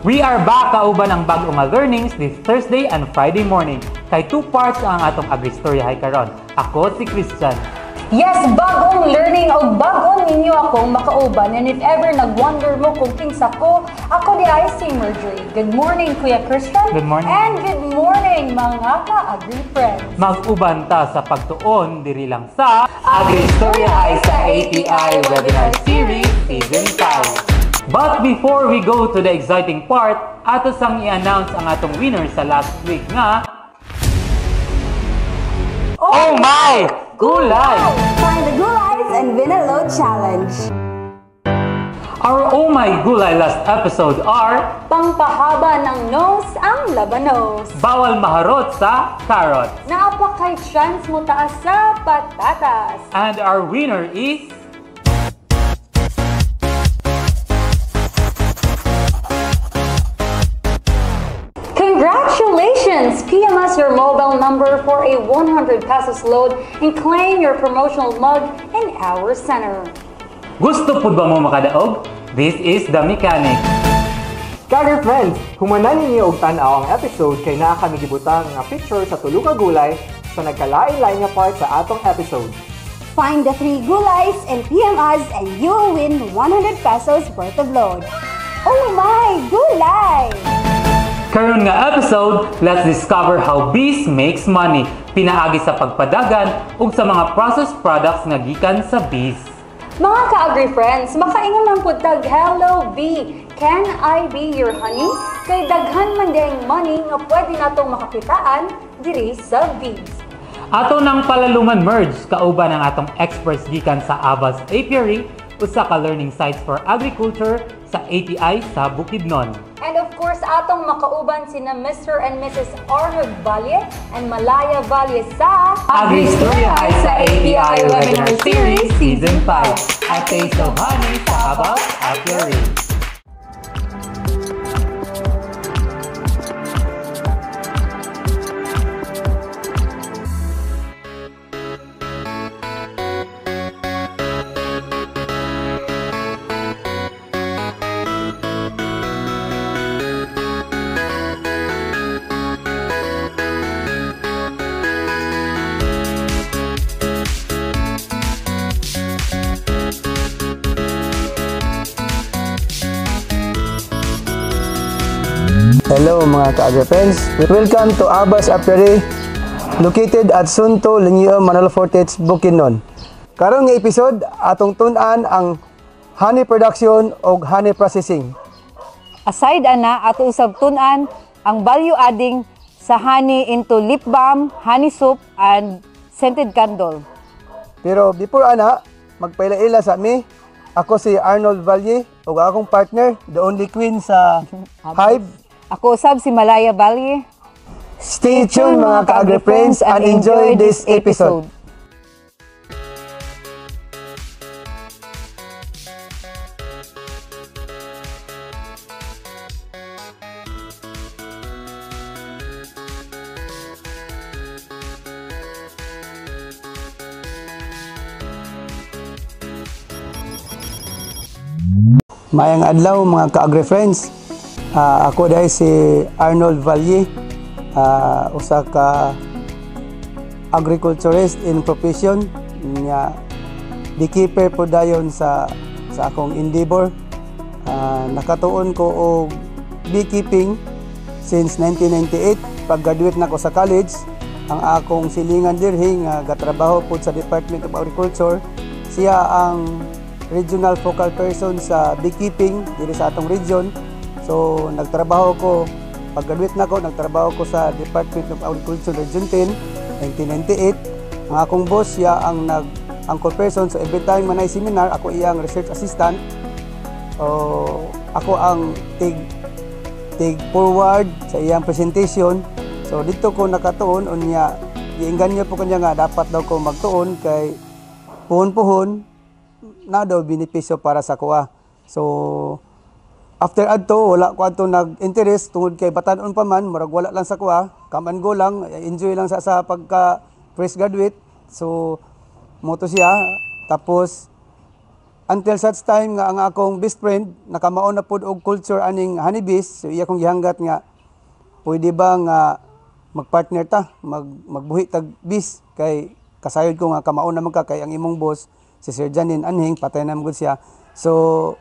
We are back kauban ang bag-o nga learnings this Thursday and Friday morning. Kay 2 parts ang atong agristorya hay karon. Ako si Christian. Yes, bagong learning o bagong ninyo akong makauban. And if ever nag-wonder mo kung kinsa ko, ako di ay si Marjorie. Good morning, Kuya Christian. Good morning. And good morning, mga ka-agri friends. Mag-uban ta sa pagtuon diri lang sa Agristorya hay sa ATI Webinar Series Season 5. But before we go to the exciting part, ato sang i-announce ang atong winner sa last week nga Oh my! Gulay! Find the Gulays and Win a Load Challenge. Our Oh My Gulay last episode are Pangpahaba ng nose ang labanos. Bawal maharot sa carrot. Naapakay chance mo taas sa patatas. And our winner is Congratulations! PM us your mobile number for a 100 pesos load and claim your promotional mug in our center. Gusto pud ba mo makadaog? This is The Mechanic. Kagri friends, humanan ninyo og tan-aw ang episode kay naa kami gibutang nga picture sa tulo ka gulay sa nagkalain-lain nga part sa atong episode. Find the 3 gulays and PM us and you'll win 100 pesos worth of load. Oh my, gulay! Karon nga episode, let's discover how bees makes money. Pinaagi sa pagpadagan ug sa mga processed products nga gikan sa bees. Mga ka-agri friends, makaingon ang putag Hello Bee! Can I be your honey? Kay daghan man ding money nga pwede natong makakitaan diri sa bees. Ato nang palalungan merge kauban ang atong experts gikan sa Avas Apiary, usa ka learning sites for agriculture sa ATI sa Bukidnon. And of course, atong makauban sina Mr. and Mrs. Arnold Valle and Malaya Valle sa Agristorya hay sa ATI Webinar Series Season 5. A Taste of Honey sa Avas Apiary. Hello mga ka-agri friends, welcome to Avas Apiary located at Sunto, Linio, Manalo Fortes, Bukidnon. Karong nga episode, atong tun-an ang honey production o honey processing. Aside ana, ato usab tun-an ang value adding sa honey into lip balm, honey soap, and scented candle. Pero before ana, magpaila-ila sa mi. Ako si Arnold Valle o akong partner, the only queen sa Hive. Ako usab si Malaya Valle. Stay tuned mga ka-agri friends and enjoy this episode. Mayang adlaw mga ka-agri friends. Ako dahil si Arnold Valle, usa ka agriculturist in profession, nga beekeeper po dayon sa akong endeavor. Nakatuon ko og beekeeping since 1998. Pag-graduate na ko sa college, ang akong silingan dirhi nga gatrabaho po sa Department of Agriculture. Siya ang regional focal person sa beekeeping diri sa atong region. So, nagtrabaho ko, pag-graduate na ko, nagtrabaho ko sa Department of Agriculture Region 10, 1998. Ang akong boss, siya ang anchor person. So, every time manay seminar, ako iyang research assistant. So, ako ang take forward sa iyang presentation. So, dito ko nakatuon, unya, iinggan niya po kanya nga, dapat daw ko magtuon kay puhon-puhon na daw benepisyo para sa kuha. So, after adto, wala ko adto nag-interest tungod kay batanon pa man, murag wala lang sa kuha, come and go lang, enjoy lang sa pagka fresh graduate. So, moto siya, tapos until such time nga ang akong best friend nakamaon na pud og culture aning honeybees, so iya kong gihanggat nga pwede ba nga magpartner ta, magbuhi tag bees kay kasayod ko nga kamaon naman ka kay ang imong boss si Sir Janine Anhing patay na gud siya. So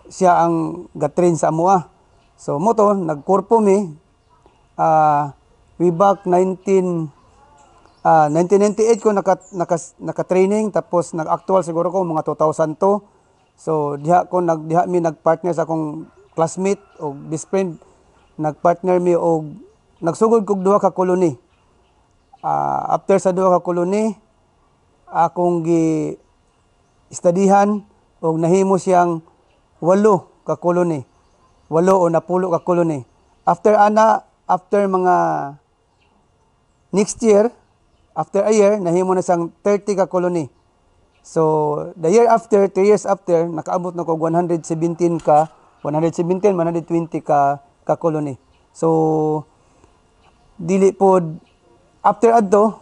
siya ang gatrain sa amoa. So mo to nagkorpo mi way back 1998 ko naka-training tapos nag-actual siguro ko mga 2002. So diha mi nagpartner sa akong classmate o best friend, nagpartner mi og nagsugod kog duha ka colony. After sa duha ka colony akong gi-studyhan og nahimo siyang 8 ka colony. 8 o napulo ka colony. After mga next year, after a year, nahimo na siyang 30 ka colony. So, the year after, 3 years after, nakaabot na ko 120 ka colony. So, dili po, after adto,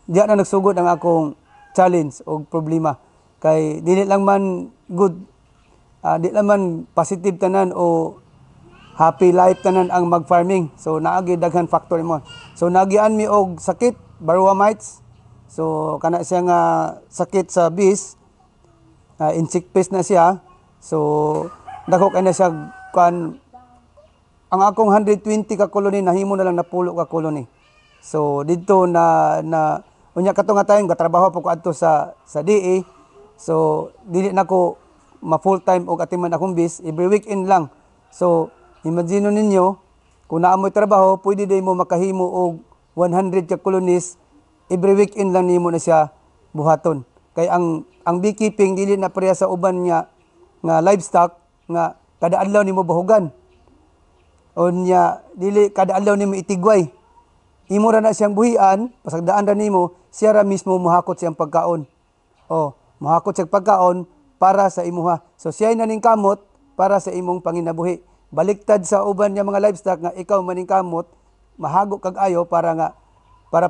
diya na nagsugod ang akong challenge o problema. Kay, dili lang man good, di lang man positive tanan o happy life tanan ang mag-farming. So, naagi daghan factor mo. So, nagian mi og sakit, varroa mites. So, kana siya nga sakit sa bees, insect pest na siya. So, dako kay na siya ang akong 120 ka colony nahimo na lang napulo ka colony. So, dito unya kato nga time gatrabaho po ko adto sa DA. So, dili na ko ma-full time og atiman akong bees, every weekend lang. So, imagine ninyo kung naa mo'y trabaho, pwede day mo makahimo og 100 ka colonies, every weekend lang nimo na siya buhaton. Kay ang beekeeping dili na pareha sa uban nga livestock nga kada adlaw nimo bahugan. Unya dili kada adlaw nimo itigway. Imo ra na siyang buhian, pasagdaan ra nimo, siya ra mismo mohakot siyang pagkaon. Mohakot siyang pagkaon para sa imuha. So siya naning kamot para sa imong panginabuhi. Baliktad sa uban nga mga livestock nga ikaw maning kamot, mahago kag ayo para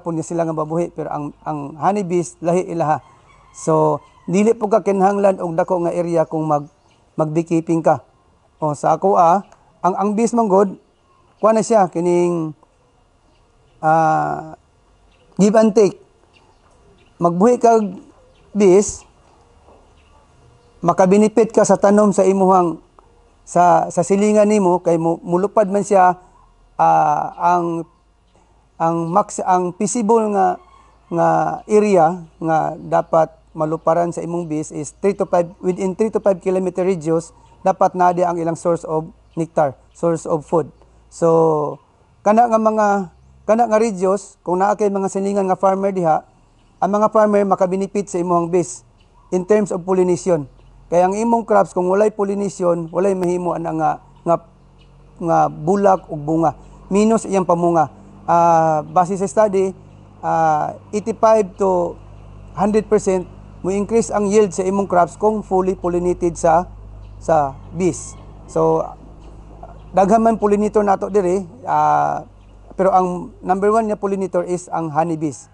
po niya sila nga mabuhi. Pero ang honeybees lahi ilaha. So dili po ka kinahanglan og dako nga area kung mag-beekeeping ka. Sa ako ang bees manggod kuha na siya kining give and take. Magbuhi kag bees, makabenefit ka sa tanom sa imuhang sa silingan nimo kay mulupad man siya ang feasible nga area nga dapat maluparan sa imong bees is within 3 to 5 kilometer radius dapat naadi ang ilang source of nectar, source of food. So kana nga radius kung naa kay mga silingan nga farmer diha, ang mga farmer makabenefit sa imong bees in terms of pollination. Kaya ang imong crops kung walay pollination, walay mahimo nga bulak ug bunga. Minus iyang pamunga. Base sa study, 85 to 100% mo increase ang yield sa imong crops kung fully pollinated sa bees. So daghan man pollinator nato diri, pero ang number 1 nga pollinator is ang honeybees.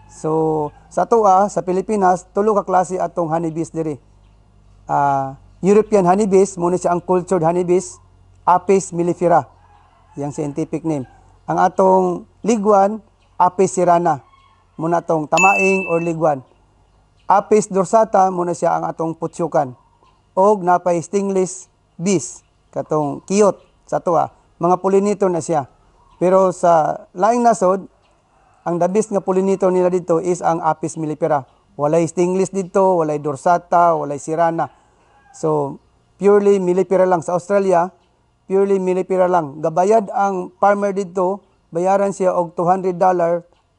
So sa sa Pilipinas, tulo ka klase atong honeybees diri. European honeybees, muna siya ang cultured honeybees, Apis mellifera, yung scientific name. Ang atong liguan, Apis cerana, muna atong tamaing or liguan. Apis dorsata, muna siya ang atong putsukan. Og napay stingless bees, katong kiyot sa mga pollinator na siya. Pero sa laing nasod, ang the best nga pollinator nila dito is ang Apis mellifera. Walay stingless dito, walay dorsata, walay cerana. So, purely mellifera lang sa Australia, purely mellifera lang. Gabayad ang farmer dito, bayaran siya og $200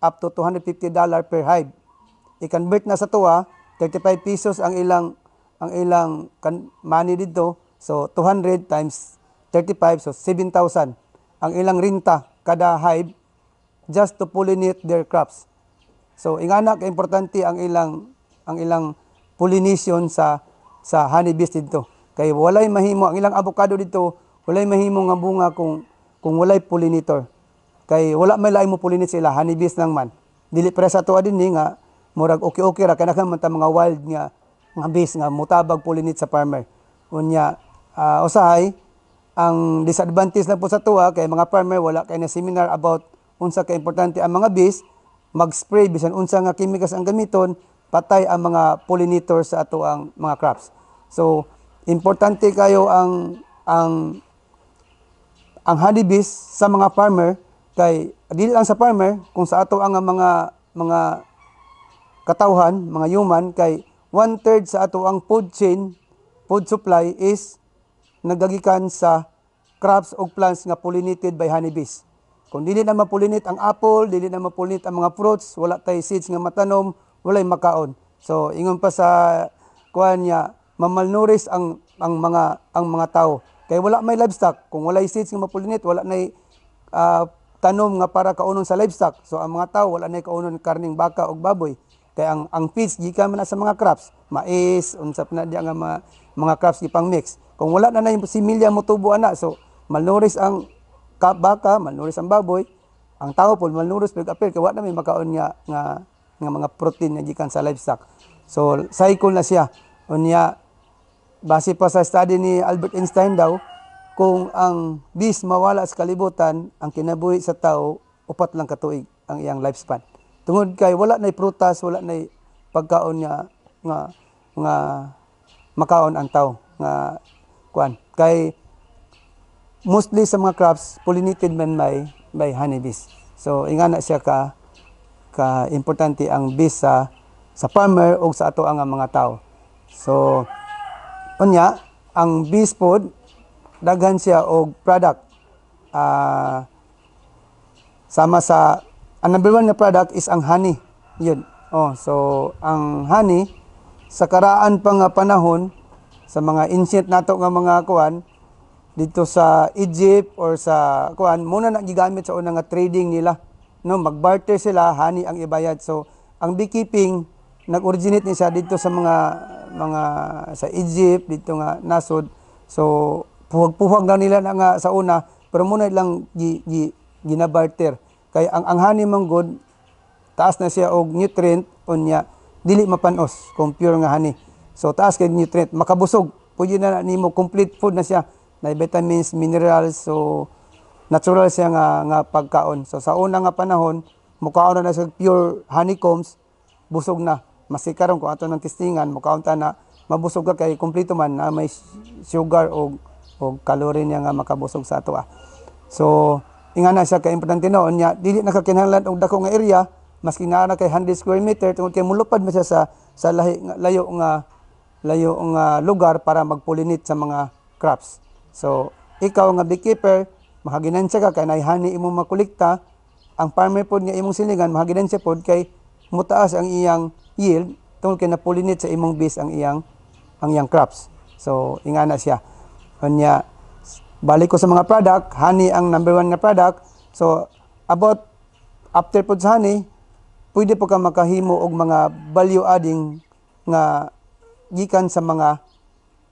up to $250 per hive. I-convert na sa 35 pesos ang ilang money dito. So, 200 times 35, so 7,000. Ang ilang renta kada hive just to pollinate their crops. So ingana ka importante ang ilang pollination sa honeybees dito. Kay walay mahimo ang ilang avocado dito, walay mahimo nga bunga kung walay pollinator. Kay wala may lain mo pollinate sila, honeybees lang man. Dili para sa tuwa din nga murag okay ra kanang man ta mga wild nga nga base nga mutabag pollinate sa farmer. Unya usahay ang disadvantage lang po sa tuwa kay mga farmer wala kay na seminar about unsa ka importante ang mga bees mag-spray bisan unsa nga chemicals ang gamiton patay ang mga pollinators sa ato ang mga crops. So importante kayo ang honeybees sa mga farmer kay dili lang sa farmer kung sa ato ang mga katawhan, mga human kay 1/3 sa ato ang food chain, food supply is nagagikan sa crops o plants nga pollinated by honeybees. Kung dili na ma-pollinate ang apple, dili na ma-pollinate ang mga fruits, wala tay seeds nga matanom, walay makaon. So ingon pa sa kuan niya, mamalnourished ang mga tao. Kay wala may livestock, kung wala seeds nga ma-pollinate, wala nay tanom nga para kaunon sa livestock. So ang mga tao wala nay kaunon karning baka o baboy. Kaya ang feeds gikan man na sa mga crops, mais, unsa pa na diya nga mga crops ipang mix. Kung wala na yung similya mo tubo ana, so malnourished ang baka, malnourished ang baboy, ang tao po malnourished pag appear kay wala na may makaon nga mga protein nga gikan sa livestock. So cycle na siya. Unya base pa sa study ni Albert Einstein daw, kung ang bees mawala sa kalibutan, ang kinabuhi sa tao 4 lang ka tuig ang iyang lifespan. Tungod kay wala nay prutas, wala nay pagkaon nga makaon ang tao nga kuan. Kay mostly sa mga crops pollinated man by honeybees. So ingana siya ka importante ang bees sa farmer o sa ato ang mga tao. So unya ang bees pod daghan siya og product. Sama sa ang number 1 na product is ang honey. Yun. So ang honey sa karaan pa nga panahon sa mga ancient nato nga mga kuan dito sa Egypt or sa kuan muna na gigamit sa una nga trading nila. No, magbarter sila, honey ang ibayad. So ang beekeeping nag-originate ni siya dito sa mga sa Egypt dito nga nasod. So puhag na nila na nga sa una pero muna lang ginabarter. Kay ang honey manggod taas na siya og nutrient unya dili mapanos kung pure nga honey. So taas kay nutrient makabusog. Pwede na nimo complete food na siya. Na vitamins, minerals, so natural siya nga pagkaon. So sa una nga panahon mukaon na siya pure honeycombs busog na. Masikaron kung ato ng testingan mukaon ta na mabusog ka kay kompleto man na may sugar o calorie niya nga makabusog sa ato. So ingana siya ka importante noon nya dili nakakinahanglan og dako nga area maski nga na kay 100 square meter tungod kay mulupad man siya sa layo nga lugar para magpollinate sa mga crops. So ikaw nga beekeeper mahaginansya ka kay nay honey imong makolekta, ang farmer pod nga imong silingan mahaginansya pod kay mutaas ang iyang yield tungod kay na-pollinate sa imong bees ang iyang crops. So ingana siya. Unya balik ko sa mga product, honey ang number 1 na product. So, about after po sa honey, pwede po ka makahimo og mga value adding nga gikan sa mga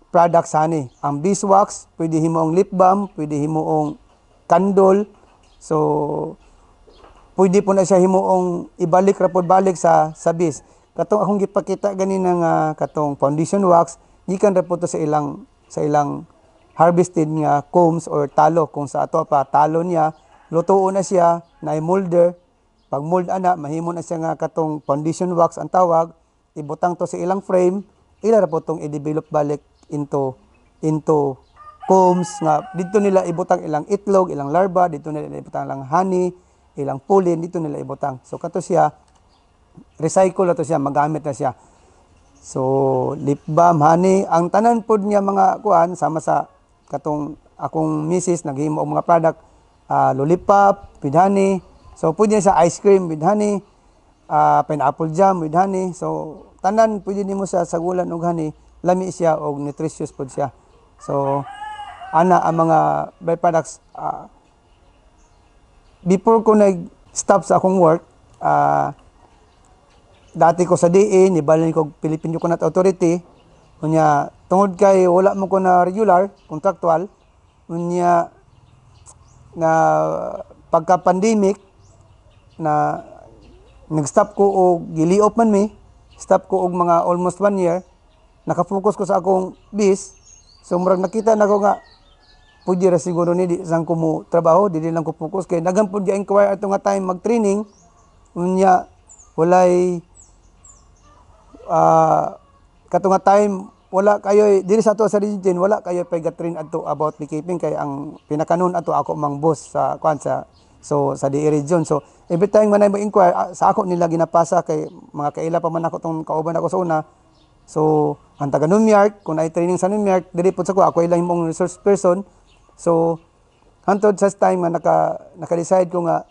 products honey. Ang beeswax, pwede himoong lip balm, pwede himoong candle. So, pwede po na siya himoong ibalik ra pod balik sa bees. Katong akong gipakita ganina nga katong foundation wax, gikan ra po to sa ilang harvested nga combs or talo. Kung sa ato pa talo niya lutuon na siya na molder, pag mold ana mahimo na siya nga katong foundation wax ang tawag, ibutang to sa ilang frame, ila ra po tong i-develop balik into combs nga dito nila ibutang ilang itlog, ilang larva, dito nila ibutang ilang honey, ilang pollen, dito nila ibutang. So kato siya recycle na to siya, magamit na siya. So lip balm, honey, ang tanan pod niya mga kuan sama sa katong akong misis naghimo og mga product, lollipop with honey. So pwede sa ice cream with honey, pineapple jam with honey. So tanan pwede nimo sa sagulan og honey, lami siya og nutritious pod siya. So ana ang mga byproducts. Before ko nag-stop sa akong work, dati ko sa DA, nibalin ko Philippine Coconut Authority. Unya tungod kay wala mo ko na regular, contractual, unya na pagka-pandemic na nag-stop ko og gili-off man mi, stop ko og mga almost 1 year. nakafocus ko sa akong bis, so murag nakita na ko nga pwede ra siguro ni di sang ko mo trabaho, di lang ko focus kay daghan pud gi-inquire ato nga time mag-training unya walay kato nga time wala kayo diri sa ato sa region wala kayo pay ga-train adto about beekeeping kay ang pinakanon ato ako mang boss sa kwan sa sa DE region. So every time man ay mo-inquire sa ako nila ginapasa kay mga kaila pa man ako tong kauban ako sa una. So ang taga Nunmiark kung ay training sa Nunmiark diri pud sa ko ako ilang mong resource person. So hantod sa time nga naka-decide ko nga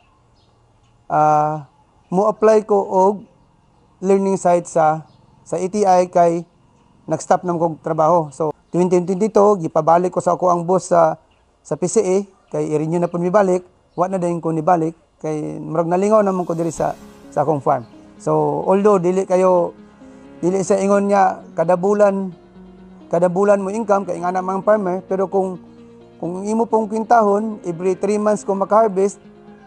mo apply ko og learning site sa ATI kay nag-stop na kong trabaho. So 2022 gipabalik ko sa ako ang boss sa PCA kay i-renew na pud mi balik, wa na dayon ko ni balik kay murag nalingaw naman ko diri sa akong farm. So although dili sa ingon nga kada bulan mo income kay nga namang farmer, pero kung imo pong kwintahon every 3 months ko maka-harvest,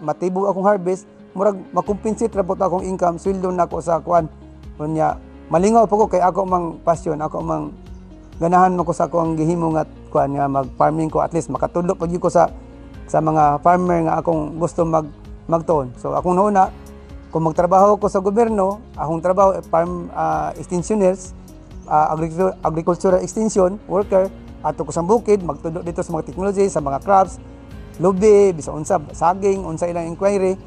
matibok akong harvest, murag makumpensate ra pud akong income, sweldo nako sa kwan. Unya malingaw po ko kay ako mang passion, ako mang ganahan mo ko sa akong gihimo nga kwan nga mag-farming ko, at least makatudlo pud ko sa mga farmer nga akong gusto magtuon. So akong nauna kung magtrabaho ko sa gobyerno, akong trabaho farm extensioners, agricultural extension worker, ato ko sa bukid magtudlo dito sa mga technology, sa mga crops, lubi, bisa unsa saging, unsa ilang inquiry,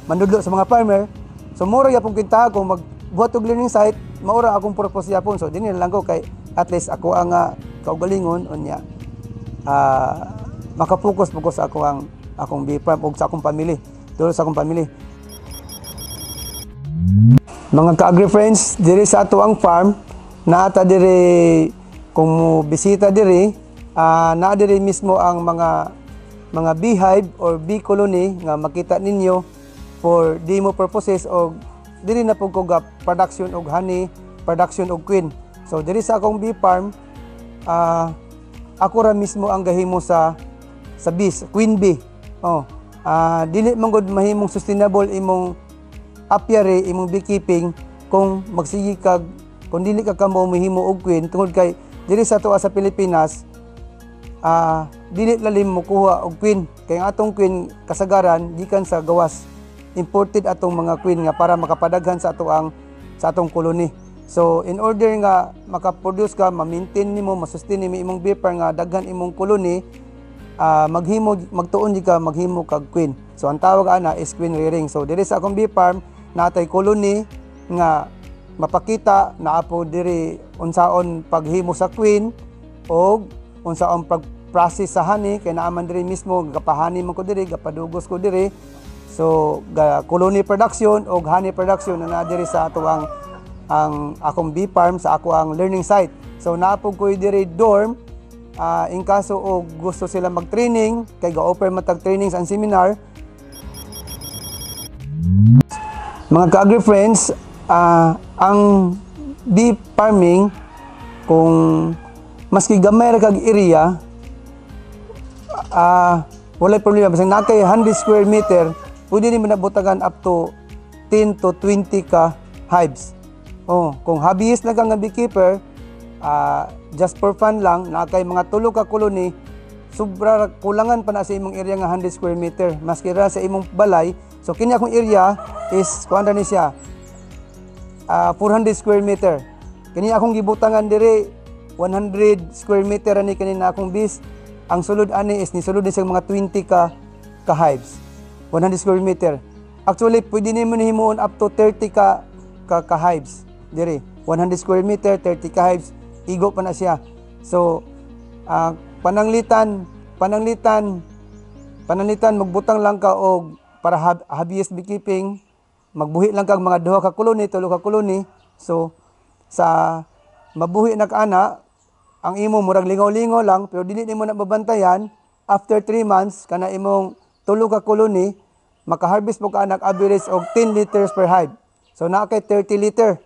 mandudlo sa mga farmer. So mura yapon kinta kung magbuhat og learning site, maura akong purpose yapon. So dinhi lang ko kay at least ako ang kaugalingon unya maka-focus po ko sa akong bee farm ug sa akong family, dito sa akong family. Mga ka-agri friends, diri sa ato ang farm, naata diri kung mo bisita diri, naa diri mismo ang mga beehive or bee colony nga makita ninyo for demo purposes o diri na pud ko ga production og honey, production og queen. So diri sa akong bee farm, ako ra mismo ang gahimo sa bees, queen bee. Dili man gud mahimong sustainable imong apiary, imong beekeeping kung magsigi kag kung dili ka kamo mahimo og queen, tungod kay diri sa tuwa sa Pilipinas dili lalim mo kuha og queen kay ang atong queen kasagaran gikan sa gawas, imported atong mga queen nga para makapadaghan sa atong colony. So in order nga makaproduce ka, ma-maintain nimo, ma-sustain nimo imong bee farm nga daghan imong colony, magtuon di ka maghimo kag queen. So ang tawag ana is queen rearing. So diri sa akong bee farm natay colony nga mapakita na apo diri unsaon paghimo sa queen o unsaon pag-process sa honey, kay naaman diri mismo gapahani man ko diri, gapadugos ko diri. So colony production o honey production na diri sa ato ang akong bee farm, sa ako ang learning site. So naapog ko diri dorm, in kaso o gusto sila mag-training kay ga-offer matag trainings and seminar. Mga ka-agri friends, ang bee farming kung maski gamay ra kag area, walay problema basta nakay 100 square meter, pwede ni manabutagan up to 10 to 20 ka hives. Kung hobbyist na ka nga beekeeper, just for fun lang, nakay mga tulo ka colony, sobra kulangan pa na sa imong area nga 100 square meter maski ra sa imong balay. So kini akong area is kuan ni siya 400 square meter. Kini akong gibutangan diri 100 square meter ani kanina akong bees. Ang sulod ani is ni sulod ni sa mga 20 ka hives. 100 square meter. Actually pwede nimo himuon up to 30 ka hives diri. 100 square meter, 30 ka hives, igo pa na siya. So pananglitan magbutang lang ka og para hobbyist beekeeping, magbuhi lang kag mga 2 ka colony, 3 ka colony. So sa mabuhi na kaana, ang imo murag lingaw-lingaw lang pero dili nimo na babantayan. After 3 months kana imong 3 ka colony, maka-harvest mo ka anak average og 10 liters per hive. So naa kay 30 liter.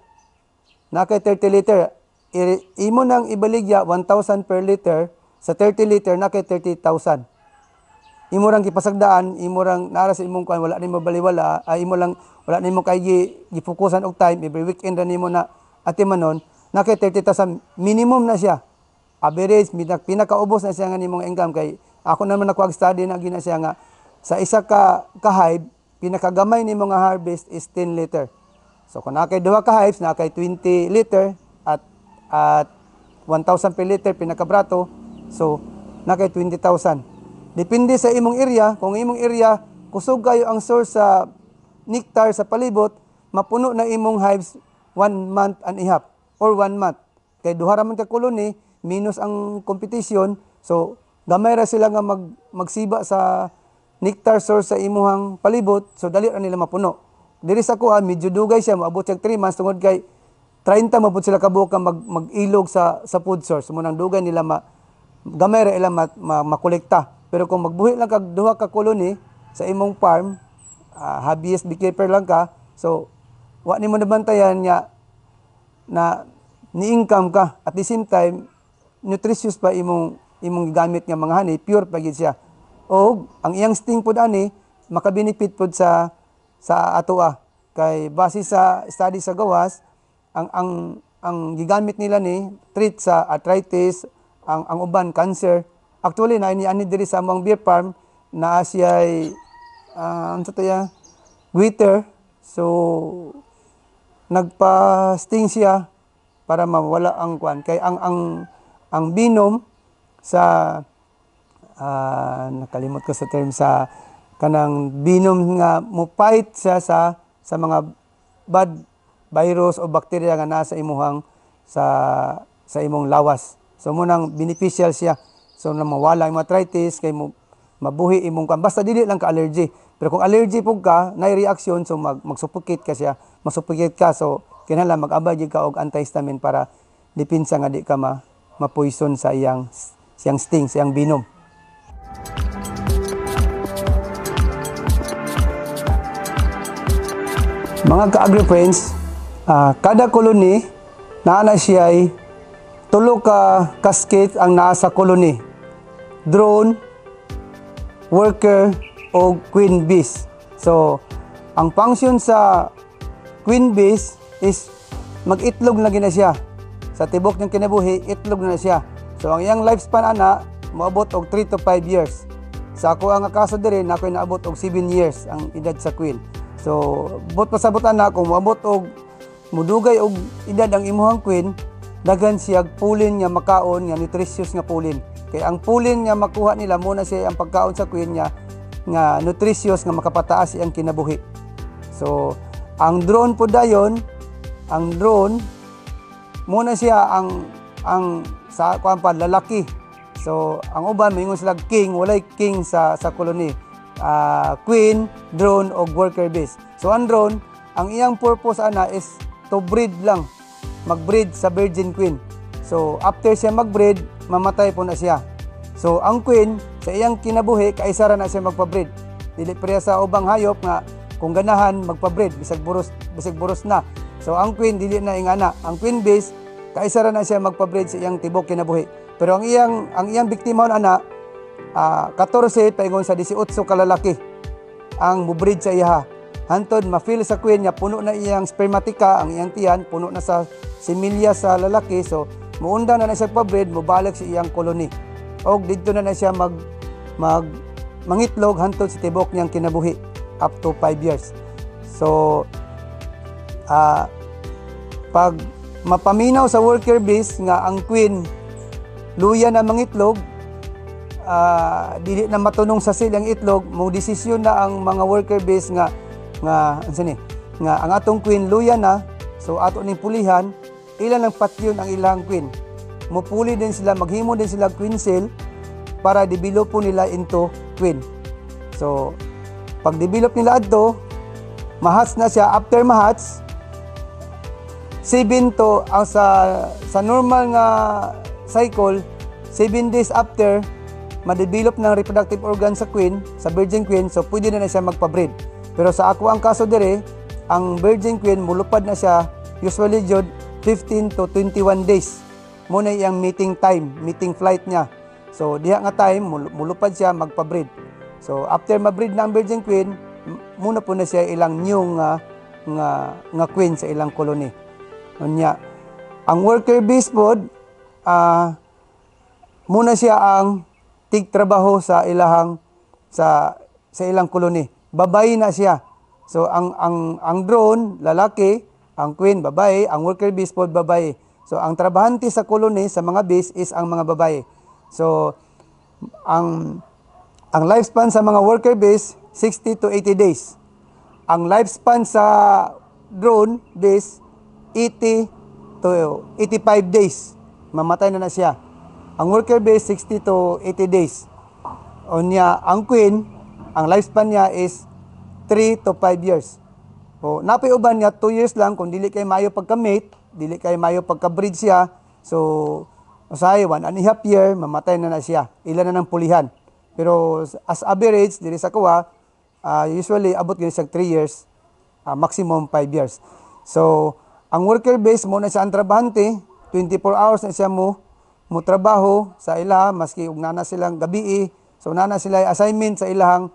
Imo nang ibaligya 1,000 per liter, sa 30 liter na kay 30,000. Imo rang gipasagdaan, imo rang nara sa imong kuan, wala nimo baliwala, imo lang wala nimo kay gifokusan og time, every weekend ra nimo na atimanon. nakay 30,000 minimum na siya. Average, pinakaubos na siya nga nimong income kay ako naman study na gina siya nga sa isa ka hive, pinakagamay nimo nga harvest is 10 liter. So kung nakay duha ka hives, nakay 20 liter at 1,000 per liter pinakabrato, so nakay 20,000. Depende sa imong area, kung imong area kusog kayo ang source sa nectar sa palibot, mapuno na imong hives 1 month and a half or 1 month. Kay duha ra man ka colony minus ang competition, so gamay ra sila nga magsiba sa nectar source sa imuhang palibot, so dali ra nila mapuno. Diri sa kuha medyo dugay siya, maabot siya 3 months tungod kay 30 mabot sila kabuok mag-ilog sa food source. So munang dugay nila gamay ra ila makolekta. Pero kung magbuhi lang kag duha ka colony sa imong farm, hobbyist beekeeper lang ka, so wa nimo nabantayan niya na ni-income ka. At the same time, nutritious pa imong gamit nga mga honey, pure pa gid siya. O ang iyang sting pud ani makabenefit pud sa atoa. Kay base sa study sa gawas, ang gigamit nila ni treat sa arthritis, ang uban cancer. Actually na ani diri sa among beer farm na siya Gwitter. So nagpa-sting siya para mawala ang kwan. Kay ang binom sa nakalimot ko sa term sa kanang binom nga mo fight siya sa mga bad virus o bacteria nga nasa imuhang sa imong lawas. So munang beneficial siya. So na mawala ang arthritis kay mo mabuhi imong kan basta dili lang ka allergy. Pero kung allergy pug ka, nay reaction so mag-suffocate ka siya, masuffocate ka, so kinahanglan mag-abay ka og antihistamine para dipinsa nga di ka ma-poison sa siyang sting, sa iyang binom. Mga ka-agri friends, kada colony naa siya ay tulo ka cascade ang naa sa colony. Drone, worker o queen bees. So, ang function sa queen bees is mag-itlog na gina siya. Sa tibok ng kinabuhi, itlog na siya. So, ang iyang lifespan ana moabot og 3 to 5 years. Sa ako ang kaso diri na ako naabot og 7 years ang edad sa queen. So, bot pasabot ana kung moabot og mudugay og edad ang imuhang queen, daghan siya pulin nga makaon nga nutritious nga pulin. Kay ang pulin nga makuha nila muna siya ang pagkaon sa queen niya nga nutritious nga makapataas iyang kinabuhi. So, ang drone po dayon, ang drone muna siya ang sa kuan pa lalaki. So, ang uban moingon sila king, walay king sa colony. Queen, drone o worker bees. So, ang drone, ang iyang purpose ana is to breed lang. Mag-breed sa virgin queen. So, after siya mag-breed, mamatay po na siya. So, ang queen, sa iyang kinabuhi, kaisara na siya magpa-breed. Dili pareha sa ubang hayop nga, kung ganahan, magpa-breed, bisag buros na. So, ang queen, dili na ingana. Ang queen bees, kaisara na siya magpa-breed sa iyang tibok kinabuhi. Pero ang iyang biktima ana, 14 paingon sa 18 kalalaki ang mubreed sa iya. Hantod ma-feel sa queen niya puno na iyang spermatica, ang iyang tiyan puno na sa similya sa lalaki, so muunda na siya pa-breed, mubalik sa iyang colony. Og didto na siya mangitlog hantod sa tibok niyang kinabuhi up to 5 years. So pag mapaminaw sa worker bees nga ang queen luya na mangitlog, dili na matunong sa silang itlog, mo desisyon na ang mga worker bees nga ang atong queen luya na, so ato ning pulihan, ilan ang patyon ang ilang queen. Mupuli din sila, maghimo din sila queen cell para develop nila into queen. So pag develop nila adto, mahats na siya. After mahats, 7 to ang sa normal nga cycle, 7 days after ma-develop ng reproductive organ sa queen, sa virgin queen, so pwede na siya magpa-breed. Pero sa ako ang kaso dire, ang virgin queen mulupad na siya usually jud 15 to 21 days. Muna iyang mating time, mating flight niya. So diha nga time mulupad siya magpa-breed. So after ma-breed na ang virgin queen, muna po na siya ilang new nga queen sa ilang colony. Unya ang worker bees pod muna siya ang tigtrabaho sa ilahang sa ilang koloni. Babae na siya. So ang drone lalaki, ang queen babae, ang worker bees pod babae. So ang trabahante sa koloni sa mga bees is ang mga babae. So ang lifespan sa mga worker bees 60 to 80 days. Ang lifespan sa drone bees 80 to 85 days. Mamatay na siya. Ang worker bees 60 to 80 days. Unya ang queen, ang lifespan niya is 3 to 5 years. O napayuban niya 2 years lang kung dili kay mayo pagka-mate, dili kay mayo pagka-breed siya. So usahay 1.5 year mamatay na siya. Ilan na ng pulihan. Pero as average diri sa kuha, usually abot gyud sa 3 years, maximum 5 years. So ang worker base mo na siya ang trabahante, 24 hours na siya mo trabaho sa ila maski ug nana silang gabi. So nana sila assignment sa ilang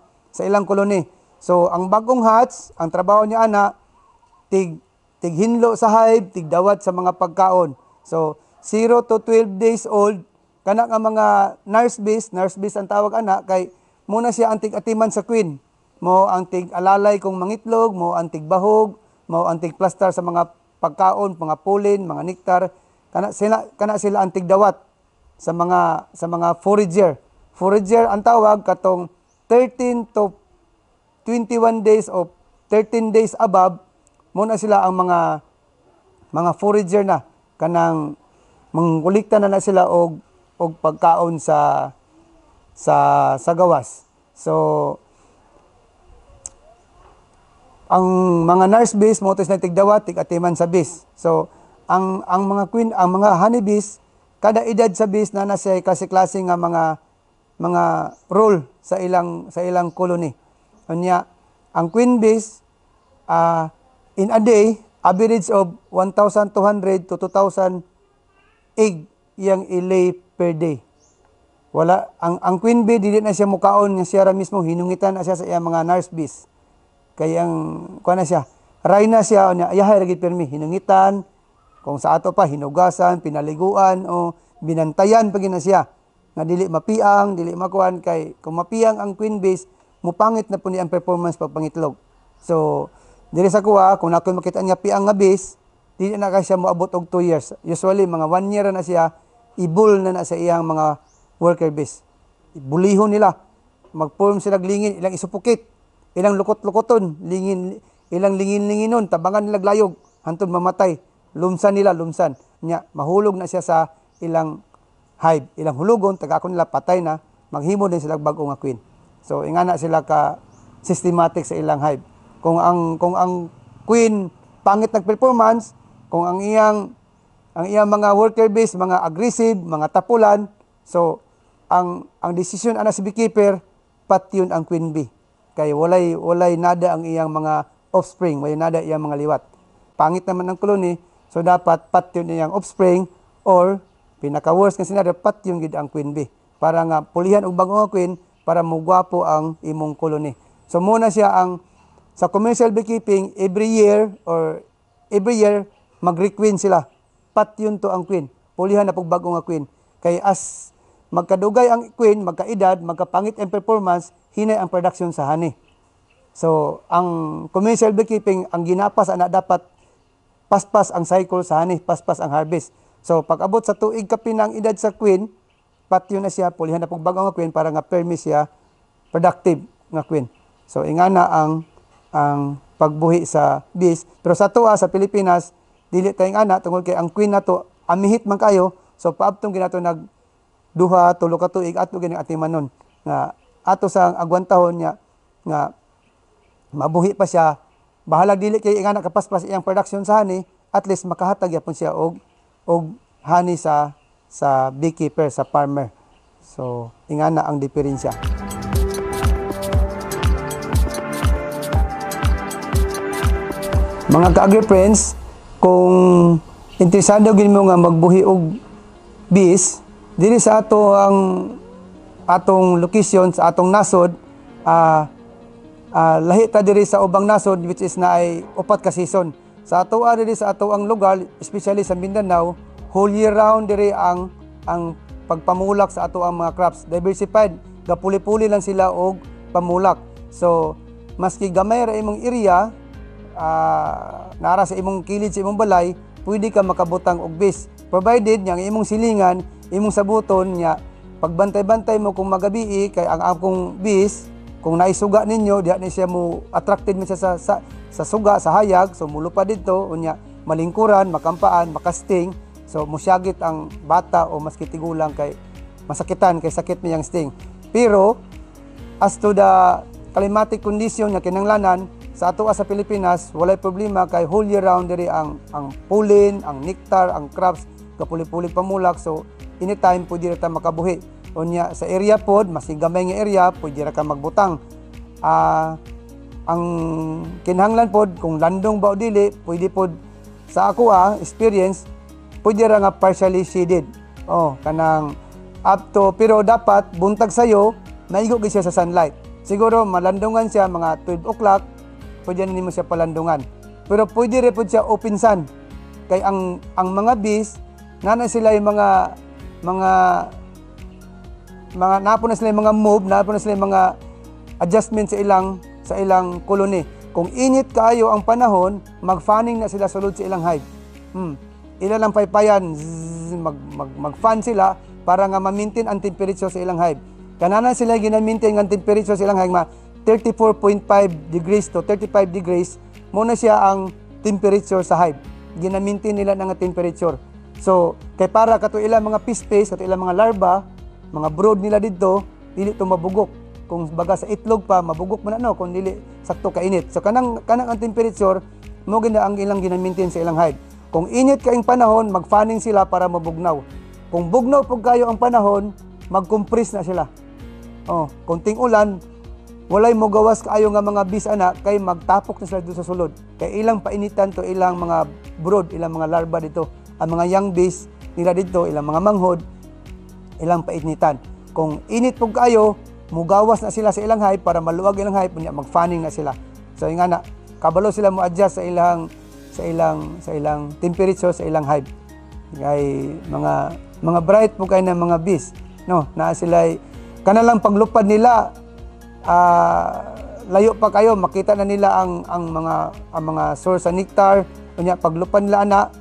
koloni. So ang bagong hatch, ang trabaho niya ana tig hinlo sa hive, tig dawat sa mga pagkaon. So 0 to 12 days old kana nga mga nurse bees ang tawag ana kay muna siya ang tig-atiman sa queen. Mo ang tig-alalay kung mangitlog, mo ang tig-bahog, mo ang tig-plaster sa mga pagkaon, mga pollen, mga nectar. Kana sila ang tig-dawat sa mga forager. Forager ang tawag katong 13 to 21 days o 13 days above muna sila ang mga forager na kanang mangkulikta na sila og pagkaon sa gawas. So ang mga nurse bees mo na tigdawat tig-atiman sa bees. So ang mga queen, ang mga honey bees kada edad sa bees na nasa klase-klase nga mga role sa ilang colony. Unya ang queen bees in a day average of 1,200 to 2,000 egg yang ilay per day. Wala ang queen bee dili na siya mukaon nga siya ra mismo hinungitan na siya sa iyang mga nurse bees. Kay ang kuan na siya, rayna siya nya ayahay ra gid permi hinungitan kung sa ato pa hinugasan, pinaliguan o binantayan pag na siya nga dili mapiang, dili makuan kay kung mapiang ang queen bees mupangit na po ni ang performance pagpangitlog. So diri sa kuha kung ako makita niya piang nga bees dili na ka siya moabot og 2 years. Usually mga 1 year na siya ibul na sa iyang mga worker bees. Ibulihon nila. Magform sila lingin, ilang isupukit, ilang lukot-lukoton, ilang lingin-linginon, tabangan nila layog, hantod mamatay. Lumsan. Nya mahulog na siya sa ilang hive. Ilang hulugon, tagakon nila patay na, maghimo din sila bag-o nga queen. So ingana sila ka systematic sa ilang hive. Kung ang queen pangit nag-performance, kung ang iyang mga worker bees, mga aggressive, mga tapulan, so ang decision ana si beekeeper pat yun ang queen bee. Kay walay nada ang iyang mga offspring, walay nada iyang mga liwat. Pangit naman ang colony, so dapat pat yun iyang offspring or pinaka-worst nga scenario pat yun gid ang queen bee para nga pulihan og bag-o nga queen para mugwapo ang imong colony. So muna siya ang sa commercial beekeeping every year mag-requeen sila. Pat yun to ang queen. Pulihan na pag bago nga queen. Kay as magkadugay ang queen, magkaedad, magkapangit ang performance, hinay ang production sa honey. So, ang commercial beekeeping, ang ginapas ana dapat paspas ang cycle sa honey, paspas ang harvest. So, pag abot sa tuig kapin ang edad sa queen, pat yun na siya, pulihan na pag bago nga queen para nga permi siya productive nga queen. So, ingana ang pagbuhi sa bees. Pero sa tuwa, sa Pilipinas, dili tayong ana tungod kay ang queen nato amihit man kayo, so paabtong ginato nag 2-3 ka tuig ato gini atiman nun nga ato sa agwantahon niya nga mabuhi pa siya, bahala dili kay ingana kapaspas iyang production sa honey, at least makahatag yapon siya og honey sa beekeeper, sa farmer. So ingana ang diferensya. Mga ka-agri-friends, kung interesado gid mo nga magbuhi og bees diri sa atong location sa atong nasod, lahi ta diri sa ubang nasod which is na ay 4 ka season. sa ato diri sa ato ang lugar, especially sa Mindanao, whole year round diri ang pagpamulak sa ato ang mga crops. Diversified, gapuli-puli lang sila og pamulak. So maski gamay ra imong area, nara sa imong kilid sa imong balay, pwede ka makabutang og bis. Provided yang imong silingan, imong sabuton nya pagbantay-bantay mo kung magabi kay ang akong bis kung naisuga ninyo diha ni siya mo attracted mo siya sa suga sa hayag, so mulupad dito unya malingkuran, makampaan, makasting, so musyagit ang bata o maski tigulang kay masakitan kay sakit niyang sting. Pero as to the climatic condition nga kinahanglanan sa ato sa Pilipinas, walay problema kay whole year round diri ang pollen, ang nectar, ang crops kapuli-puli pamulak, so anytime pwede ra ta makabuhi. Unya sa area pod, mas gamay nga area, pwede ra ka magbutang. Ang kinahanglan pod kung landong ba o dili, pwede pod sa ako experience, pwede ra nga partially shaded. Kanang up to, pero dapat buntag sayo, maigo gyud siya sa sunlight. Siguro malandungan siya mga 12 o'clock, pwede na nimo siya palandungan. Pero pwede rin pod siya open sun. Kay ang mga bees, nana sila yung mga napon na sila yung mga move, napon na sila yung mga adjustment sa ilang colony. Kung init kayo ang panahon, mag-fanning na sila sulod sa ilang hive. Ila lang paypayan, mag-fan sila para nga ma-maintain ang temperature sa ilang hive. Kananan sila gina-maintain ang temperature sa ilang hive, 34.5 degrees to 35 degrees, muna siya ang temperature sa hive. Gina-maintain nila ng temperature. So, kay para kato ilang mga pispes, kato ilang mga larva, mga brood nila dito, dili to mabugok. Kung baga sa itlog pa, mabugok man kung dili sakto kainit. So, kanang ang temperature, mo gina ang ilang gina-maintain sa ilang hive. Kung init kaing panahon, mag-fanning sila para mabugnaw. Kung bugnaw po kayo ang panahon, mag-compress na sila. Kunting ulan, walay mo gawas kaayo nga mga bees kay magtapok na sila dito sa sulod. Kay ilang painitan to ilang mga brood, ilang mga larva dito. Ang mga young bees nila dito, ilang mga manghod, ilang painitan. Kung init po kayo, mugawas na sila sa ilang hive para maluwag ilang hive, mag-fanning na sila. So nga na, kabalo sila mo adjust sa ilang temperature sa ilang hive. Kay mga bright po kayo ng mga bees, na sila kanalang paglupad nila, layo pa kayo, makita na nila ang mga source sa nectar. Kunya paglupad nila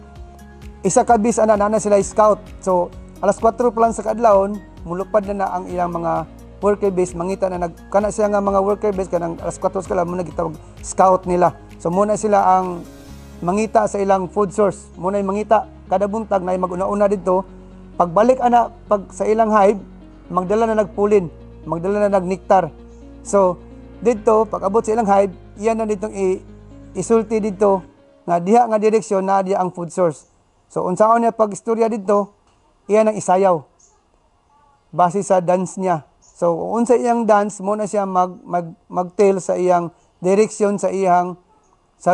isa ka bis na sila scout. So alas 4 pa lang sa kadlawon, mulupad na ang ilang mga worker base, mangita na kana siya nga mga worker base kanang alas 4 sa kadlawon muna gitawag scout nila. So muna sila ang mangita sa ilang food source. Muna yung mangita kada buntag na mag-una-una dito. Pagbalik pag sa ilang hive, magdala na nagpulin, magdala na nagniktar. So dito pag abot sa ilang hive, iyan na ditong isulti dito nga diha nga direksyon na diha ang food source. So unsaon niya pag istorya dito, iyan ang isayaw base sa dance niya. So unsa iyang dance, mo na siya mag-tell sa iyang direksyon, sa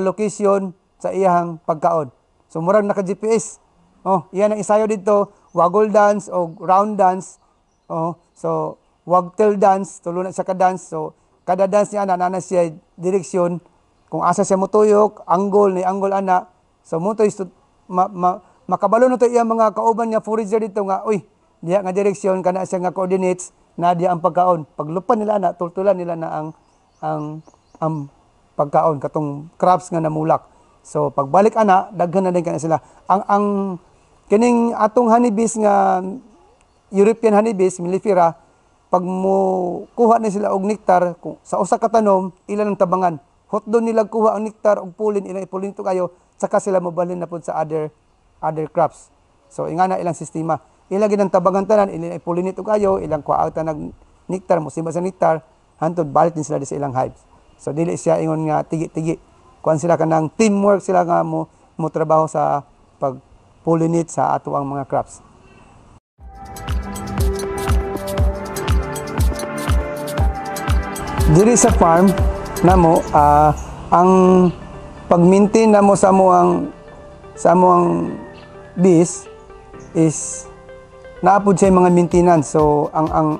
location sa iyang pagkaon. So murag naka GPS. Iyan ang isayaw dito, waggle dance o round dance. So wagtail dance, tulo na siya ka dance. So kada dance niya nana siya direksyon kung asa siya motuyok, angle ana. So mo to makabalo na to iyang mga kauban niya forager dito nga, diya nga direksyon kana siya nga coordinates na diya ang pagkaon. Paglupan nila tultulan nila na ang pagkaon katong crops nga namulak. So pagbalik daghan na din kana sila. Ang kining atong honeybees nga European honeybees mellifera, pag mo kuha na sila og nectar sa usa ka tanom, ilan ang tabangan. Hotdo nila kuha ang nectar og pollen, ilang ipulin to kayo, saka sila mobalhin na pud sa other crops. So ingana ilang sistema. Ilang ginang tabangan tanan, ilang ipulin ito kayo, ilang kuha ta nag nectar, musimba sa nectar, hantod balit din sila sa ilang hives. So dili siya ingon nga tigi-tigi. Kuan sila kanang teamwork sila nga mo trabaho sa pag-pollinate sa ato ang mga crops. Diri sa farm namo, ang pag-maintain namo sa amoang bees is naapod sa mga maintenance. So ang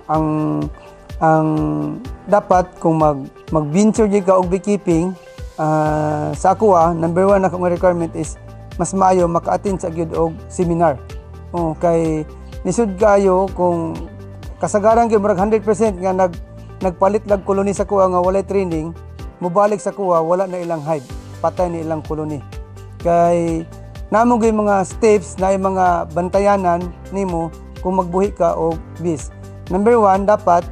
dapat kung mag-venture ka og beekeeping, sa ako number 1 na akong requirement is mas maayo maka-attend sa gyud og seminar. Kay nisud kayo kung kasagaran gyud murag 100% nga nagpalit lag koloni sa kuha nga walay training, mubalik sa kuha wala na ilang hive, patay ni ilang koloni. Kay namo gyud mga steps na mga bantayanan nimo kung magbuhi ka og bees. Number 1, dapat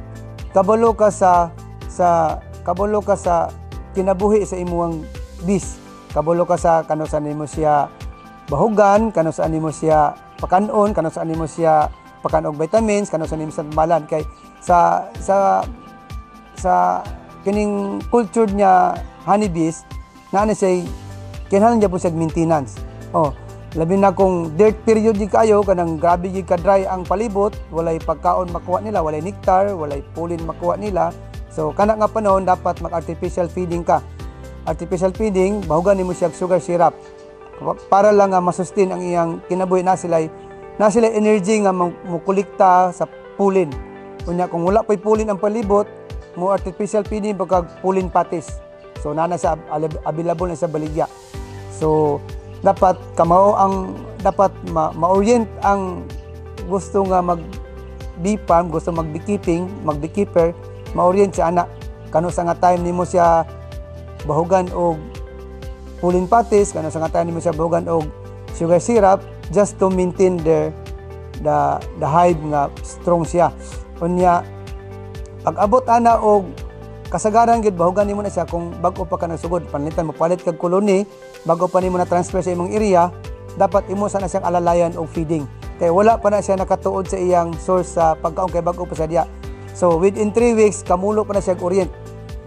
kabalo ka sa kinabuhi sa imuang bees. Kabalo ka sa kano saan nimo siya bahugan, kano saan nimo siya pakanon, kano saan nimo siya pakanog vitamins, kano saan nimo sa balan. Kay sa kining cultured niya honeybees na siya kinahanglan niya po siya maintenance. Labi na kung dirt period di kayo, kanang grabe di ka dry ang palibot, walay pagkaon makuha nila, walay nectar, walay pollen makuha nila. So kana nga panahon dapat mag-artificial feeding ka. Artificial feeding, bahugan nimo siya sugar syrup para lang nga masustain ang iyang kinabuhi na sila energy nga mukolekta sa pollen. Unya kung wala pay pollen ang palibot, mo artificial feeding pagka pollen patis. So nana sa available na sa baligya. So dapat kamao ang dapat ma-orient ang gusto nga mag-bee farm, gusto mag-beekeeping, mag-beekeeper, ma-orient sa anak kano sa nga time nimo siya bahugan og pollen patis, kano sa nga time nimo siya bahugan og sugar syrup just to maintain the hive nga strong siya. Unya pag abot ana og kasagaran gid bahugan nimo na siya kung bag-o pa ka nagsugod, panlitan mo palit kag koloni bago pa nimo na transfer sa imong area, dapat imo sana siyang alalayan og feeding. Kay wala pa na siya nakatuod sa iyang source sa pagkaon kay bag-o pa sa diya. So within 3 weeks kamulo pa na siya orient.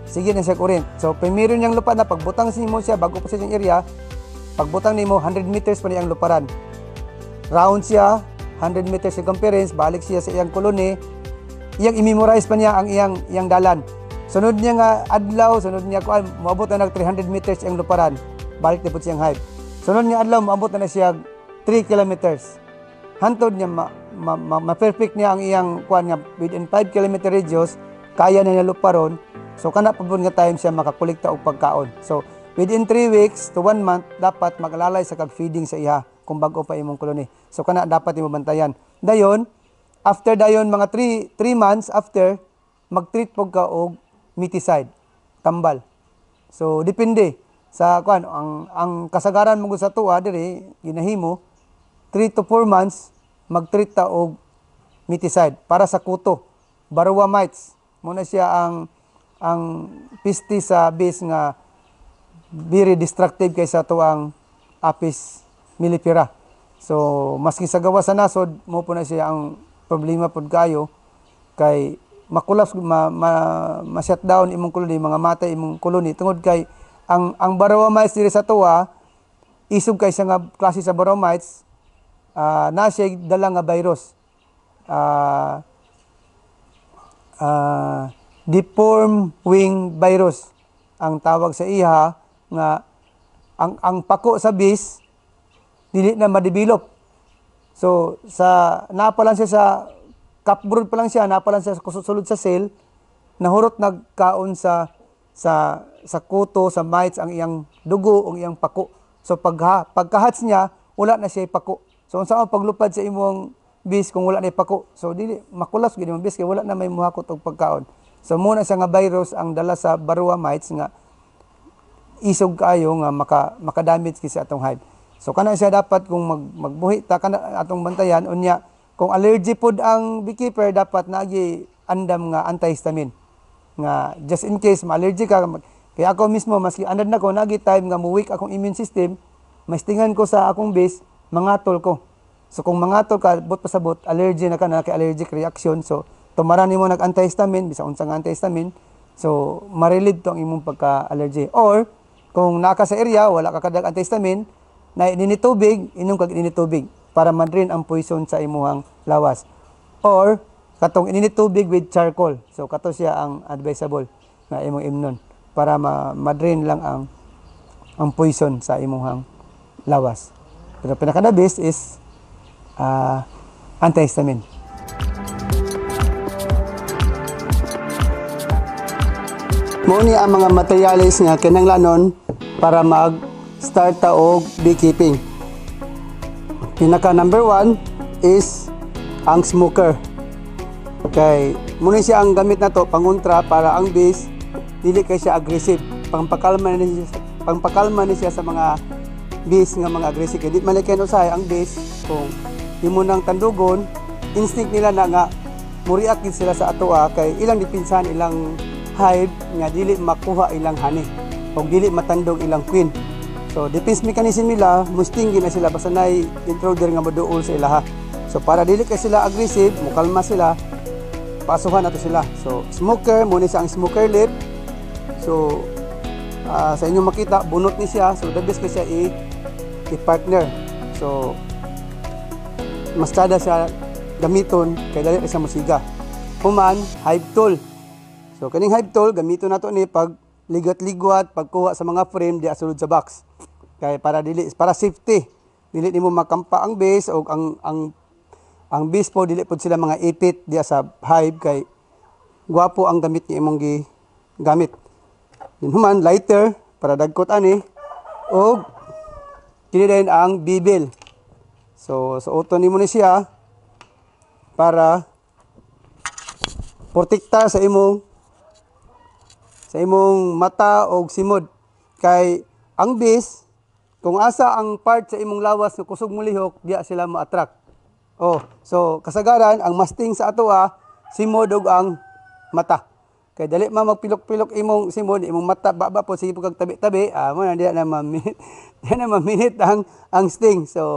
Sige na siya orient. So primero niyang lupa na pagbutang nimo siya bago pa sa iyang area, pagbutang nimo 100 meters pa niyang luparan. Round siya, 100 meters circumference, balik siya sa iyang koloni. Iyang i-memorize pa niya ang iyang dalan. Sunod niya nga adlaw, sunod niya kuan moabot na nag 300 meters iyang luparan. Balik na po siyang hive. Sunod niya adlaw moabot na siya 3 kilometers. Hantod niya ma-perfect niya ang iyang kuan nga within 5 kilometer radius kaya na niya luparon. So kana pa pud nga time siya makakolekta og pagkaon. So within 3 weeks to 1 month dapat magalalay sa kag-feeding sa iha kung bag-o pa imong koloni. So kana dapat imo bantayan. Dayon after dayon mga 3 months after mag-treat pog ka og miticide, tambal. So depende sa kuan ang kasagaran mo sa tuwa diri ginahimo 3 to 4 months mag-treat ta og miticide para sa kuto. Varroa mites mo na siya ang piste sa bees nga very destructive kaysa tuang Apis mellifera. So maski sa gawa sa nasod mo po na siya ang problema pod kayo kay makulas ma-shutdown imong koloni, mga matay imong koloni tungod kay ang Varroa mites diri sa tuwa isog kay sa nga klase sa Varroa mites na siya dala nga virus. Deformed wing virus ang tawag sa iha nga ang pako sa bees dili na ma-develop. So sa napalan siya sa cupboard pa lang siya, napalan siya sulod sa cell, nahurot nagkaon sa kuto, sa mites ang iyang dugo, ang iyang pako. So pagkahats niya, wala na siya pako. So unsa ang paglupad sa imong bees kung wala na pako? So dili makulas gid imong bees kay wala na may muhakot og pagkaon. So muna siya nga virus ang dala sa Varroa mites nga isog kaayo nga makadamage sa atong hive. So kana siya dapat kung magbuhi ta kana atong bantayan unya kung allergy pod ang beekeeper dapat nagi andam nga antihistamine nga just in case ma-allergy ka. Kaya ako mismo maski andad na ko nagi time nga mo weak akong immune system, mastingan ko sa akong base mangatol ko. So kung mangatol ka bot pasabot allergy na ka na kay allergic reaction, so tumaran nimo nag antihistamine bisa unsa nga antihistamine, so ma-relieve to ang imong pagka-allergy. Or kung naka sa area wala ka kadag antihistamine na init tubig, inom kag init tubig para ma-drain ang poison sa imuhang lawas. Or katong init tubig with charcoal. So kato siya ang advisable na imong imnon para ma-drain lang ang poison sa imuhang lawas. Pero pinaka best is antihistamine. Mao ni ang mga materials nga kinahanglanon para mag-start ta og beekeeping. Pinaka number 1 is ang smoker. Kay muna siya ang gamit na to pangontra para ang bees dili kay siya aggressive. Pangpakalma ni siya sa mga bees nga mga aggressive. Kay di man kay usahay ang bees kung imo nang tandugon, instinct nila na nga muriak sila sa atoa kay ilang dipinsan ilang hive nga dili makuha ilang honey o dili matandog ilang queen. So defense mechanism nila mustinggi na sila basta nay intruder nga moduol sa ilaha. So para dili kay sila aggressive, mukalma sila, pasuhan nato sila. So smoker muna siya ang smoker lip. So sa inyo makita bunot ni siya, so the best kay siya i-partner. So mas tada siya gamiton kay dali siya musiga. Human hive tool. So kaning hive tool gamiton nato ni pag ligat-ligwat pagkuha sa mga frame di sulod sa box. Kay para safety. Dili nimo makampa ang base o ang base po dili pod sila mga ipit diya sa hive kay guwapo ang gamit ni imong gamit. Human lighter para dagkot ani og kini din ang bibil. So uton nimo ni siya para protekta sa imong mata o simod. Kay ang bees, kung asa ang part sa imong lawas nga kusog mo lihok, diya sila ma-attract. So kasagaran, ang masting sa atoa, simod og ang mata. Kay dali magpilok-pilok imong simod, imong mata, baba po, sige po kag tabi-tabi, muna diya na maminit ang sting. So,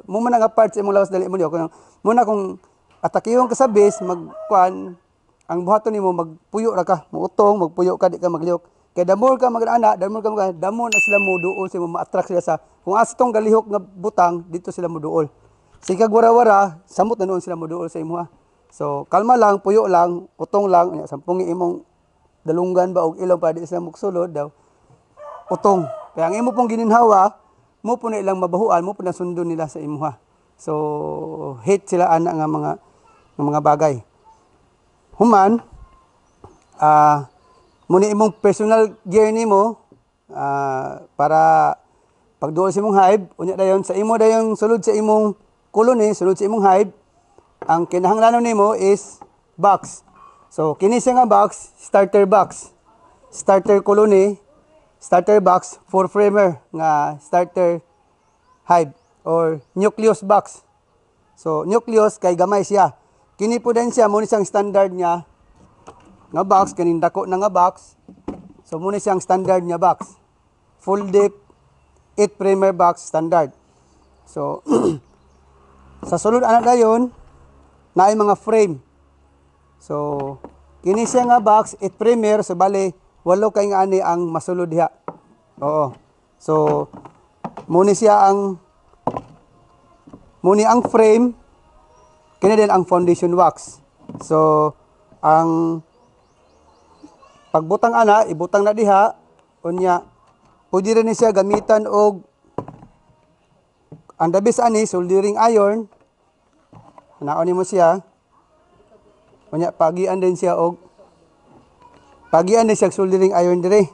muna nga part sa imong lawas, dali mo lihok. Muna kung atakiyon ka sa bees, ang buhaton nimo magpuyo ra ka, muutong, magpuyo ka, di ka maglihok. Kaya damol ka mag-ana, damol na sila mo duol, sila ma-attract sila sa, kung asa tong galihok nga butang, dito sila mo duol. Sige wara-wara, samot na noon sila mo duol sa imo ha. So, kalma lang, puyo lang, utong lang, sampungi imong dalunggan ba, o ilaw pa, di sila muksulod daw, utong. Kaya ang imo pong gininhawa, mo po na ilang mabahuan, mo po na sundon nila sa imo ha. So, hate sila ana nga mga bagay. Human, muna imong personal gear nimo para pagduol sa imong hive, unya dayon sa imo dayon sulod sa imong colony, sulod sa imong hive, ang kinahanglanon nimo is box. So kini siya nga box, starter box, starter colony, starter box for framer nga starter hive or nucleus box. So nucleus kay gamay siya. Kini po din siya, muna siyang standard niya nga box, kaning dako na nga box. So muna siyang standard niya box. Full dip, 8 framer box standard. So, sa sulod anak dayon, naay mga frame. So, kini siya nga box, 8 framer, so bali, 8 kay nga ani ang masulod diha. Oo. So, muna ang frame, kini din ang foundation wax. So, ang pagbutang ana, ibutang na diha, unya, pwede rin siya gamitan og ang dabis ani, soldering iron. Naon mo siya. Unya, pagian din siya soldering iron dire.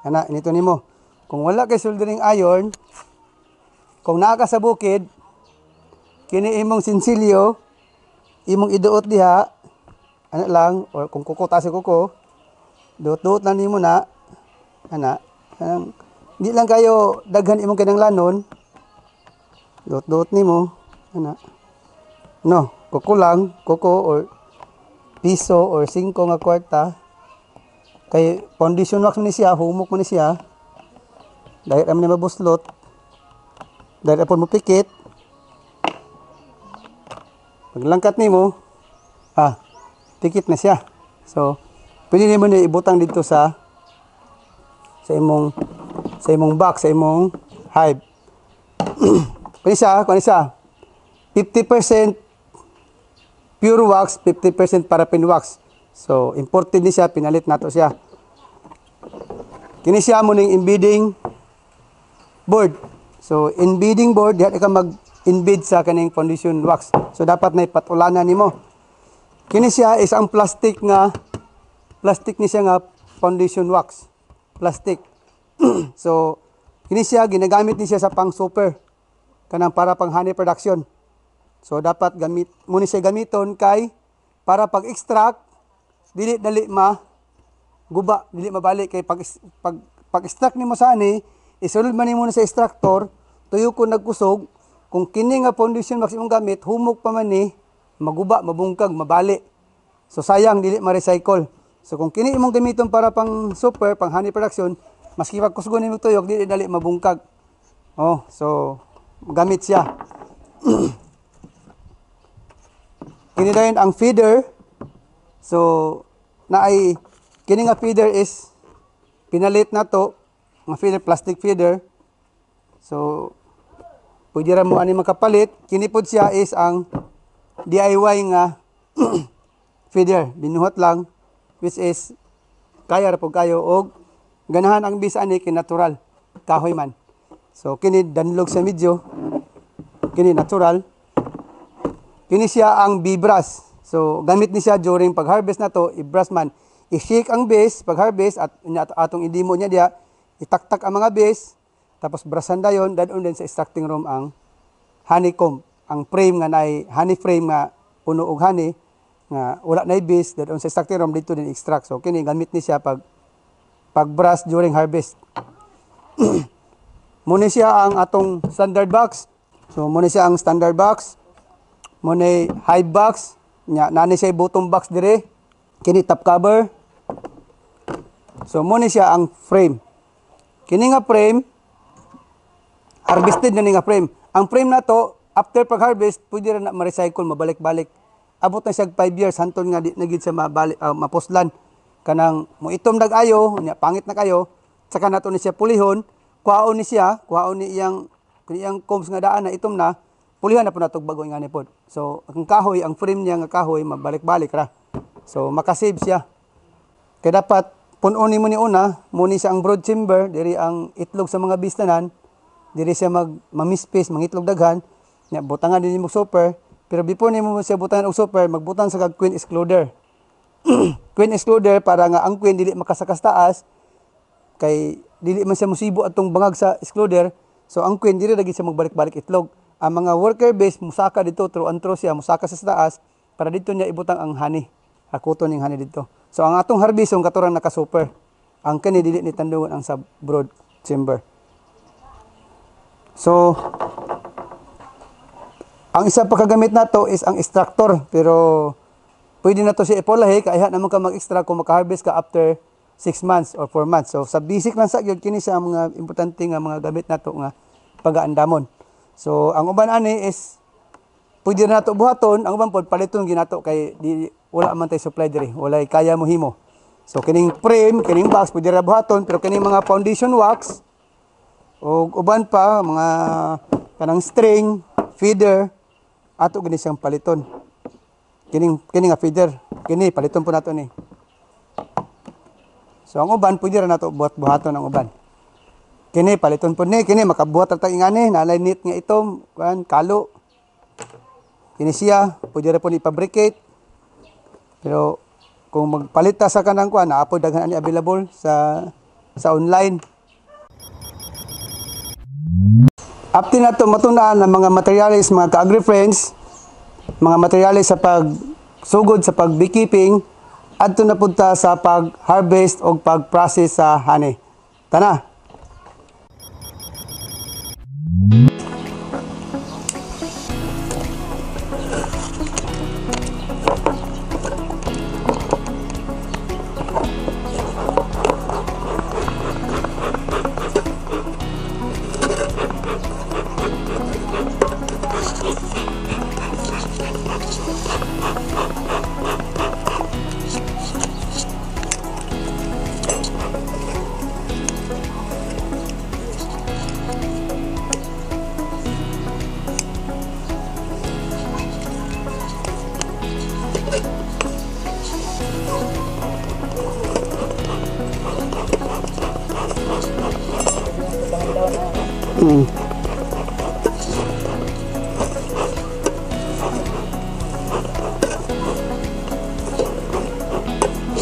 Ana, inito nimo. Kung wala kay soldering iron, kung naa ka sa bukid, kini imong sinsilyo, imong iduot diha, ana lang, or kung kuko tasi kuko, duot-duot lang nimo na, ana, hindi lang kayo daghan imong kinanglanon, duot-duot nimo, ana, no, kuko lang, kuko or piso or 5 nga kwarta, kay foundation wax mo ni siya, humok mo ni siya, dahil naman ni mabuslot, dahil apon mo pikit, paglangkat nimo, pikit na siya. So, pwede nimo na ibutang dito sa imong box, sa imong hive. Kani siya, 50% pure wax, 50% paraffin wax. So, imported ni siya, pinalit nato siya. Kini siya mo ning embedding board. So, embedding board, diha ka mag-embed sa kaning foundation wax. So, dapat na ipatulanan nimo. Kini siya is ang plastic ni siya nga foundation wax. Plastic. So, Kini siya ginagamit ni siya sa pang super kanang para pang honey production. So dapat gamit mo ni siya gamiton kay para pag extract dili dali guba, dili mabalik kay pag extract nimo sa honey, isulod man nimo sa extractor, tuyo ko nagkusog, kung kini nga foundation wax imong gamit, humok pa man ni maguba, mabungkag, mabali. So sayang dili ma-recycle. So kung kini imong gamiton para pang super, pang honey production, maski pag kusgon nimo tuyok dili dali mabungkag. Oh, so gamit siya. Kini dayon ang feeder. So naay kini nga feeder is pinalit na to, nga feeder, plastic feeder. So pwede ra mo ani makapalit. Kini pod siya is ang DIY nga feeder, binuhat lang, which is kaya ra po kayo og ganahan ang bis ani kay natural kahoy man. So kini danlog sa medyo, kini natural. Kini siya ang B-brush. So gamit ni siya during pag-harvest na to, i-brush man. I-shake ang base pag-harvest at atong idimo niya diya, itaktak ang mga base, tapos brushan dayon, dadon din sa extracting room ang honeycomb, ang frame nga nay honey frame nga puno og honey nga wala nay base, dadon sa extracting room dito din extract. So kini gamit ni siya pag-brush during harvest. Muna siya ang atong standard box. So muna siya ang standard box. Muna high box. Nani siya bottom box dire. Kini top cover. So muna siya ang frame. Kini nga frame, harvested na ni nga frame. Ang frame na to, after pag-harvest, pwede rin na ma-recycle, mabalik-balik. Abot na siya 5 years, hanton nga di nagid sa mapuslan. Kanang mo itom dag-ayo, pangit na kayo, saka nato ni siya pulihon, kuhaon ni iyang combs nga daan na itom na, pulihan na po natog bago nga ni pod. So ang kahoy, ang frame niya nga kahoy mabalik-balik ra. So makasave siya. Kaya dapat punon mo ni una, muni siya ang brood chamber, diri ang itlog sa mga bistanan, diri siya mamispis, mangitlog daghan, nya butangan din mo super, pero before nimo siya butangan og super, magbutang sa kag queen excluder. Queen excluder para nga ang queen dili makasakas taas, kay dili man siya musibo atong bangag sa excluder. So ang queen dili lagi siya magbalik-balik itlog. Ang mga worker base musaka dito through and through siya musaka sa taas para dito niya ibutang ang honey. Hakuton ning honey dito. So ang atong harvest ang katurang naka-super. Ang kani dili ni tandungon ang sa brood chamber. So ang isa pa kagamit nato is ang extractor, pero pwede na to siya ipolahi kaya naman ka mag-extract kung maka-harvest ka after 6 months or 4 months. So sa basic lang sa gyud kini sa mga importante nga mga gamit nato nga pagaandamon. So ang uban ani is pwede na nato buhaton, ang uban pod paliton ginato kay di wala man tay supply diri, walay kaya mo himo. So kining frame, kining box pwede ra buhaton, pero kining mga foundation wax o uban pa mga kanang string, feeder ato gani siyang paliton. Kining nga feeder, kini paliton po nato ni. So ang uban pwede ra nato buhaton ang uban. Kini paliton po ni, kini makabuhat ra tag ingani, nalay neat nga itom, kan kalo. Kini siya pwede ra po ni fabricate. Pero kung magpalit ta sa kanang kuan, naa po daghan ani available sa online. Apti na to matunaan ng mga materials, mga ka-agri friends, mga materials sa pagsugod sa pag-beekeeping, adto na punta sa pag-harvest o pag-process sa honey. Tana!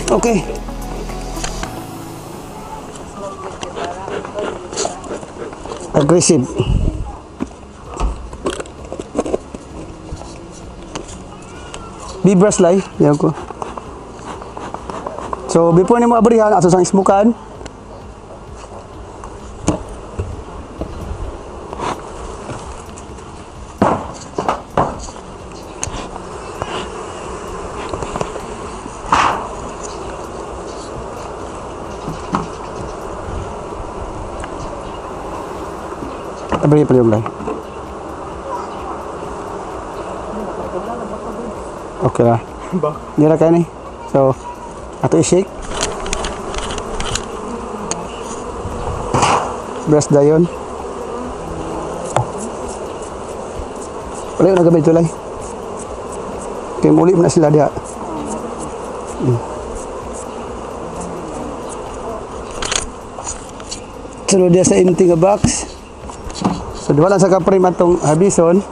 Okay. aggressive. Bibras lay, yaw ko. So before nimo abrihan ato sang ismukan. Abri pa yung lay. Okay lah. Dira ka ni. So, ato i-shake. Brush dayon. Wala na gamit tulay. Kaya muli mo na sila diha. Sunod dia sa empty nga box. So, wala sa kaprim atong habison.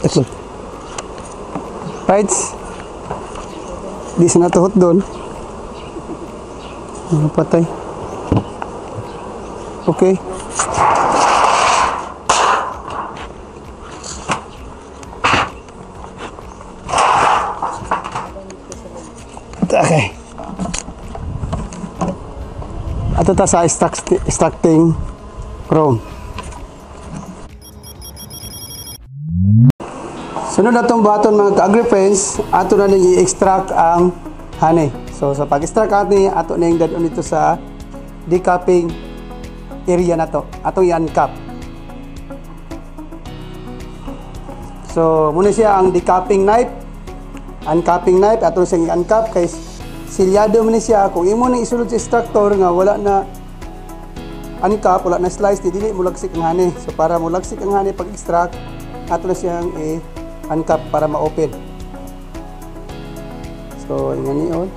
Tatlo. Right. Di sana tuhot doon. Patay. Okay. Okay. Ato ta sa extracting chrome. Sunod na itong baton mga ka-agri-friends, ato na nang i-extract ang honey. So sa pag-extract honey, ato na yung dadon dito sa decapping area na to. Ato i-uncap. So muna siya ang decapping knife. Uncapping knife, ato siyang i-uncap kay silyado muna siya. Kung imo nang isulod sa extractor nga wala na uncap, wala na slice, dili mulagsik ang honey. So para mulagsik ang honey pag-extract, ato na siyang uncap para ma-open. So, ingani on.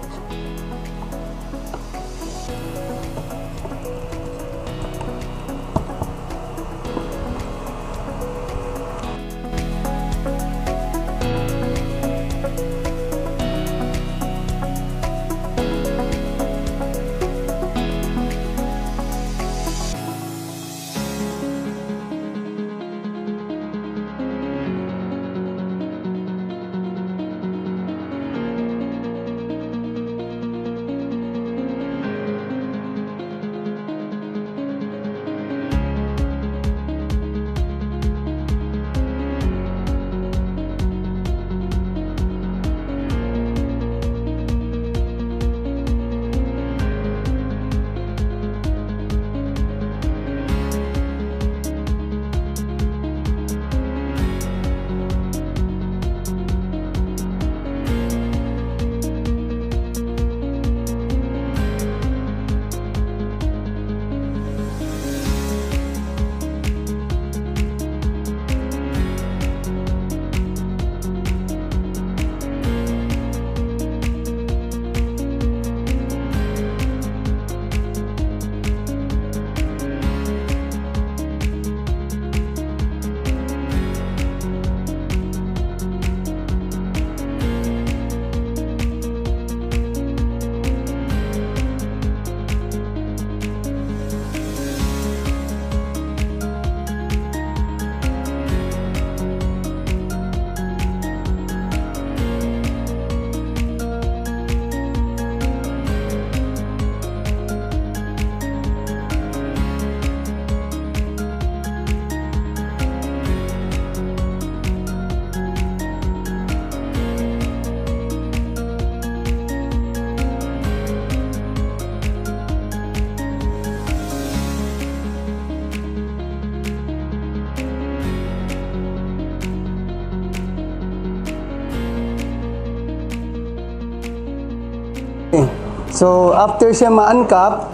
So after siya ma-uncap,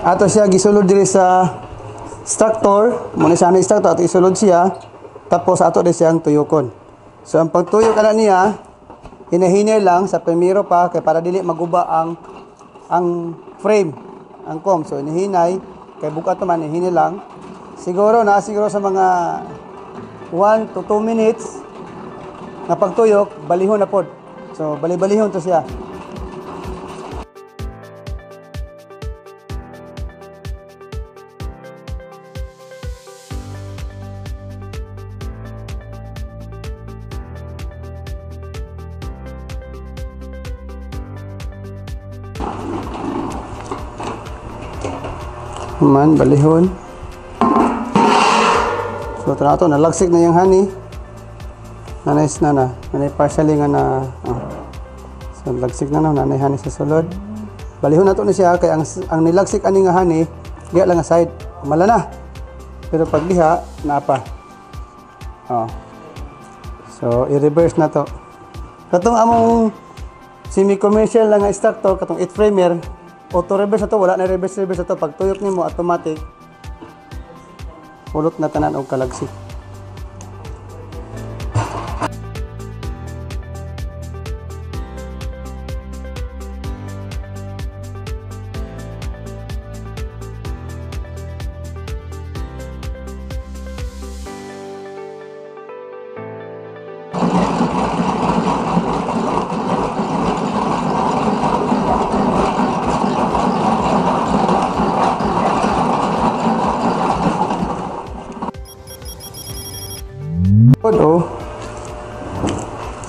ato siya gisulod diri sa extractor, muna siya na extractor ato isulod siya, tapos ato din siyang tuyokon. So ang pagtuyok ana niya, hinahinay lang sa primero pa kay para dili maguba ang frame, ang comb. So hinahinay kay bukat man hinahinay lang. Siguro sa mga 1 to 2 minutes na pagtuyok, balihon na pod. So bali-balihon to siya. Man, balihon. So, ito na ito. Nalagsik na yung honey. Nanay partially nga na. So, lagsik na na. Nanay honey sa sulod. Balihon na ito na siya. Kaya ang nilagsik ani nga honey, diya lang nga side. Mala na. Pero pag diha, naapa. So, i-reverse na to. Katong among semi-commercial lang nga extractor, katong 8-framer, auto-reverse na to, wala na reverse na to. Pag tuyok nimo automatic, ulot na tanan og kalagsik.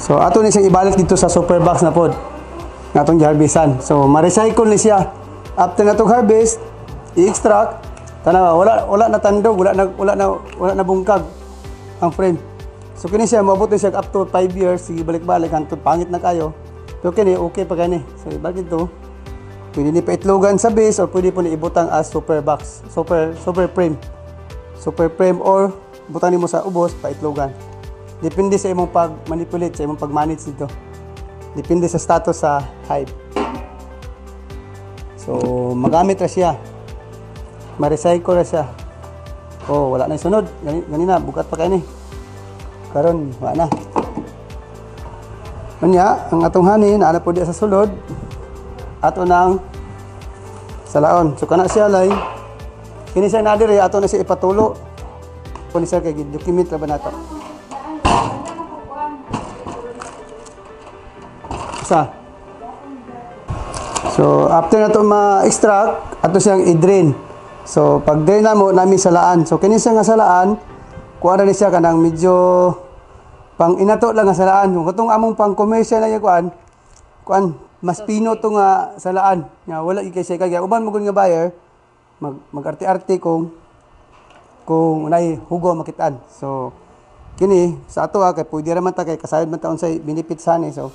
So ato ni siyang ibalik dito sa super box na pod nga atong giharvestan. So ma-recycle ni siya. After natong harvest, i-extract tanawa wala na tandog, wala na bungkag ang frame. So kini siya maabot siya up to 5 years, sige balik-balik hangtod pangit na kayo. So kini okay pa kani. So ibalik dito. Pwede ni paitlogan sa base or pwede po ni ibutang as super box, super frame. Super frame or butang nimo sa ubos paitlogan. Depende sa imong pag-manipulate, sa imong pag-manage dito. Depende sa status sa hive. So, magamit ra siya. Ma-recycle ra siya. Oh, wala na sunod. Ganina, bukat pa kayo ni. Karon, wala na. Kanya, ang atong honey, naana po diya sa sulod. Ato nang salaon. So, kana siya lay. Kini siya nadiri, ato na siya ipatulo. Kung siya kay document ra ba nato? So, after na ito ma-extract, ato siyang i-drain. So, pag drain na mo, namin salaan. So, kini siya nga salaan, kuha na siya kanang medyo pang inato lang nga salaan. Kung itong among pang commercial na yung kuan, mas pino ito nga salaan. Nga, wala ikay siya. Kaya, uban mo nga buyer, mag-arte-arte kung unay hugo makitaan. So, kini, sa ato kay pwede raman ta kay kasayod man taon sa benefits ani. So,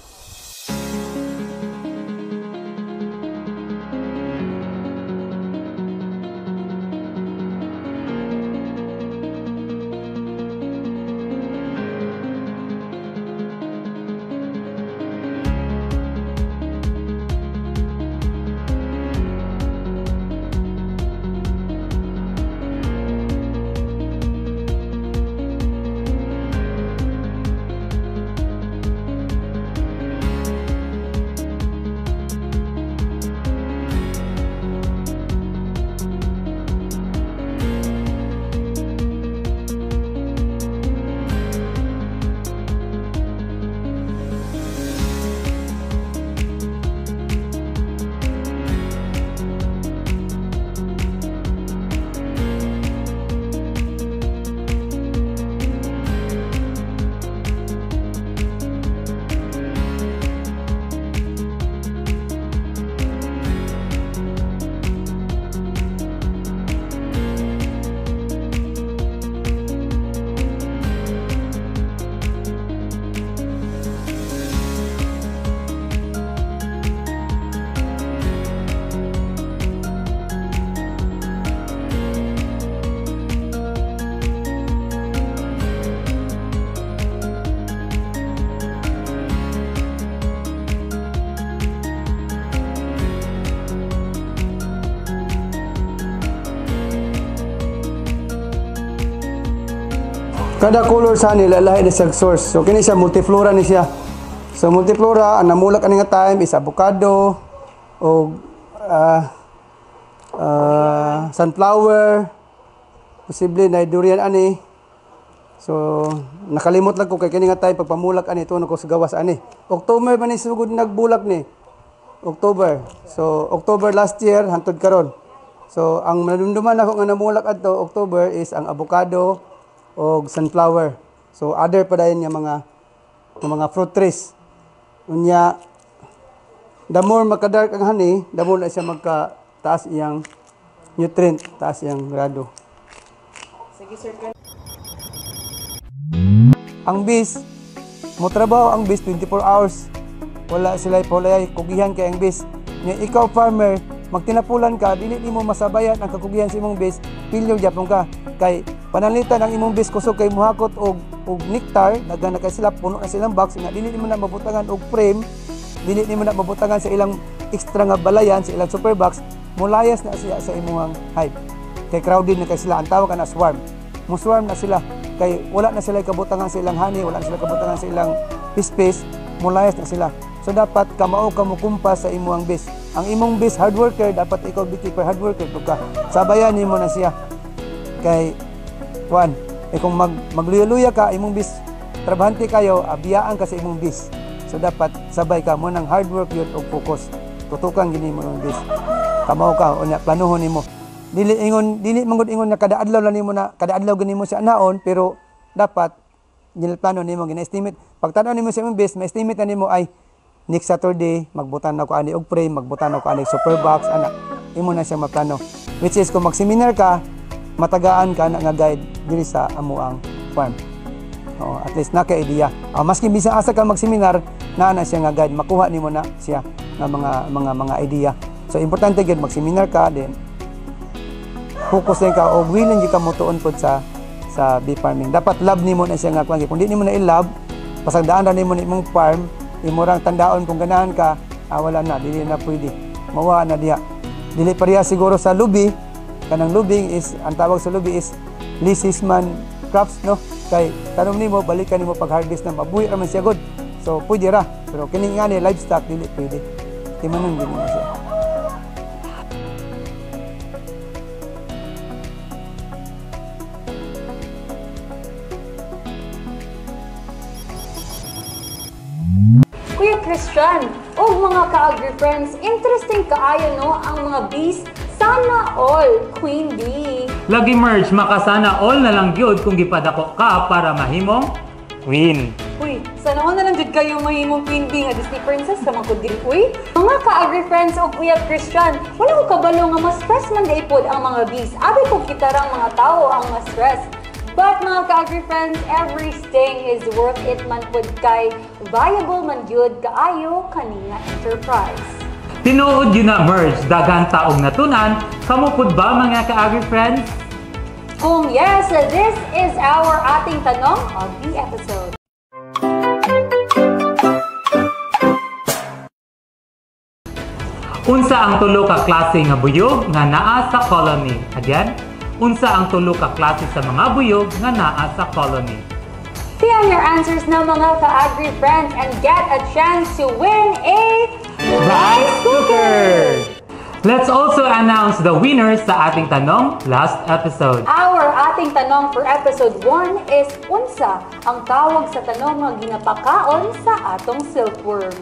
Kada color sa honey lahi na siya source. So kini siya multiflora ni siya. So multiflora ang namulak ani nga time is avocado o sunflower, posible na durian ani. So nakalimot lang ko kay kini nga time pagpamulak ani tuno ko sa gawas ani. October man ni sugod nagbulak ni. October. So October last year hantod karon. So ang nadumduman ako nga namulak adto October is ang avocado o sunflower. So other pa dayon nga mga fruit trees. Unya the more makadark ang honey, the more na siya magka-taas iyang nutrient, taas iyang grado. Sige sir. Ang bees, mo trabaho ang bees 24 hours. Wala sila pulay kugihan kay ang bees. Nya ikaw farmer, magtinapulan ka, dili nimo masabayan ang kakugihan sa imong bees, pilyo gyapon ka. Kay panalitan ang imong bees kusog kay muhakot og nectar, daghan na kay sila puno na silang box, nga dili nimo na mabutangan og frame, dili nimo na mabutangan sa ilang extra nga balayan sa ilang super box, mulayas na siya sa imong hive. Kay crowded na kay sila, ang tawag na swarm. Mo swarm na sila kay wala na sila kabutangan sa ilang honey, wala na sila kabutangan sa ilang space, mulayas na sila. So dapat kamao ka mo kumpas sa imong bees. Ang imong bees hard worker, dapat ikaw beekeeper hard worker ka. Sabayan nimo na siya. Kay Juan, kung magluya-luya ka imong bees, trabahante kayo, abiyaan ka sa imong bees. So dapat sabay ka mo ng hard work yun og focus. Tutukan gini mo ng bees. Kamao ka unya planuhon nimo. Dili mangud ingon na kada adlaw lang nimo na kada adlaw gani mo siya naon, pero dapat plano nimo gina-estimate. Pagtan-aw nimo sa imong bees, ma-estimate na nimo ay next Saturday magbutan ako ani og frame, magbutan ako ani super box ana. Imo na siya maplano. Which is kung mag-seminar ka, matagaan ka na nga guide diri sa amuang farm. At least naka-idea. Maski bisan asa ka mag-seminar, na siya nga guide, makuha nimo na siya nga mga idea. So importante gyud mag-seminar ka din. Focus ka o willing gyud ka mo tuon pod sa bee farming. Dapat love nimo na siya nga kung di nimo na i-love, pasagdaan ra nimo ni imong farm, imo rang tandaon kung ganahan ka, wala na, dili na pwede. Mawa na diha. Dili pareha siguro sa lubi. Kanang lubing is, ang tawag sa lubi is Leesman crops, no? Kay tanong nimo, balikan nimo pag-harvest na mabuhi raman siya good. So pwede ra. Pero kini nga ni livestock dili pwede. Timanon din mo siya. Kuya Christian, o mga ka-agri friends, interesting kaayo no ang mga bees. Sana all, Queen Bee. Lagi merge, makasana all na lang gyud kung gipadako ka para mahimong queen. Uy, sana all na lang jud kayo mahimong Queen Bee nga Disney princess ka man kun diri. Uy, mga ka-agri friends o Kuya Christian, wala ko kabalo nga mas stress man daipod ang mga bees. Abi ko kitarang mga tao ang mas stress. But mga ka-agri friends, every sting is worth it man pud kay viable man gyud kaayo kaninga enterprise. Tinuod yun na merge, daghang taong natunan, kamupod ba mga ka-agri friends? Kung yes, this is our ating tanong of the episode. Unsa ang tulo ka klase nga buyog nga naa sa colony? Again, unsa ang tulo ka klase sa mga buyog nga naa sa colony? PM your answers na mga ka-agri friends and get a chance to win a rice cooker! Let's also announce the winners sa ating tanong last episode. Our ating tanong for episode 1 is unsa ang tawag sa tanong nga ginapakaon sa atong silkworm?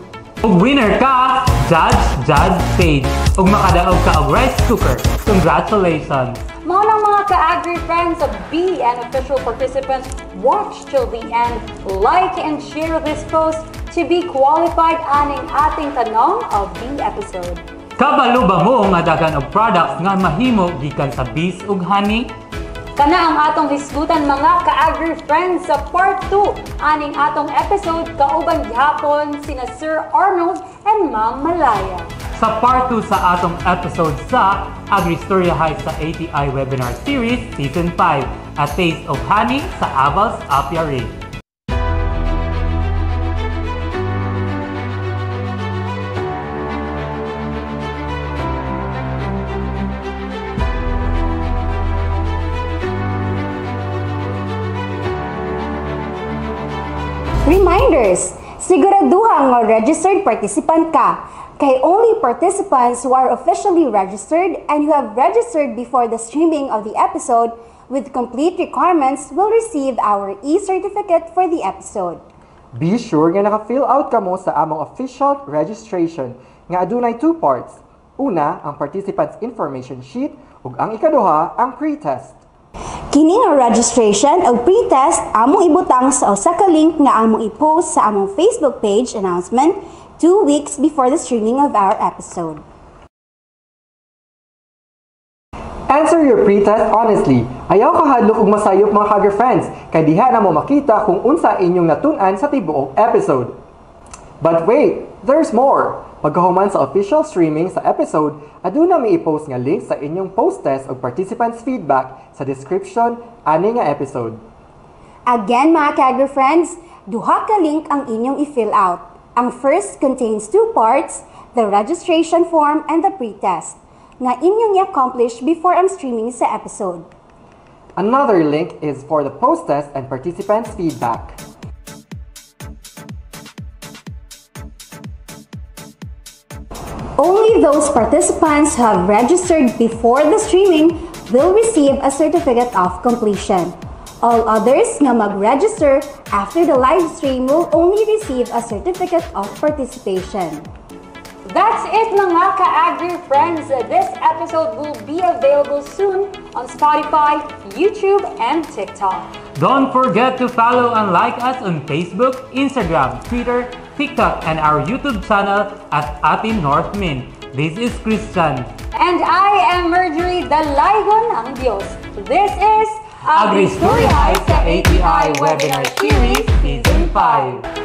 Ug winner ka, Judge Sage. Ug makadaog ka og rice cooker. Congratulations! Mga mga ka-agri friends of Bee and official participants, watch till the end, like and share this post to be qualified aning ating tanong of the episode. Kabalo ba mo nga daghan og products nga mahimo gikan sa bees ug honey? Kana ang atong hisgutan mga ka-agri friends sa part 2 aning atong episode kauban gihapon sina Sir Arnold and Ma'am Malaya. Sa part 2 sa atong episode sa Agristorya High sa ATI Webinar Series Season 5, A Taste of Honey sa Avals Apiary. Reminders! Siguraduhang nga registered participant ka. Kay only participants who are officially registered and who have registered before the streaming of the episode with complete requirements will receive our e-certificate for the episode. Be sure nga naka-fill out ka mo sa among official registration nga adunay 2 parts. Una, ang participants information sheet ug ang ikaduha, ang pre-test. Kini nga registration o pre-test among ibutang sa usa ka link nga among i-post sa among Facebook page announcement 2 weeks before the streaming of our episode. Answer your pre-test honestly. Ayaw kahadlok ug masayop mga Hager friends, kay diha na mo makita kung unsa inyong natun-an sa tibuok episode. But wait, there's more! Pagkahuman sa official streaming sa episode, aduna may i-post nga link sa inyong post-test o participants' feedback sa description ani nga episode. Again mga Kagger friends, duha ka link ang inyong i-fill out. Ang first contains 2 parts, the registration form and the pre-test, nga inyong i-accomplish before ang streaming sa episode. Another link is for the post-test and participants' feedback. Only those participants who have registered before the streaming will receive a certificate of completion. All others nga mag-register after the live stream will only receive a certificate of participation. That's it mga ka-Agri friends. This episode will be available soon on Spotify, YouTube, and TikTok. Don't forget to follow and like us on Facebook, Instagram, Twitter, TikTok, and our YouTube channel at Atin Northmin. This is Christian. And I am Marjorie Dalaygon ang Diyos. This is Agri Story High sa ATI Webinar Series Season 5.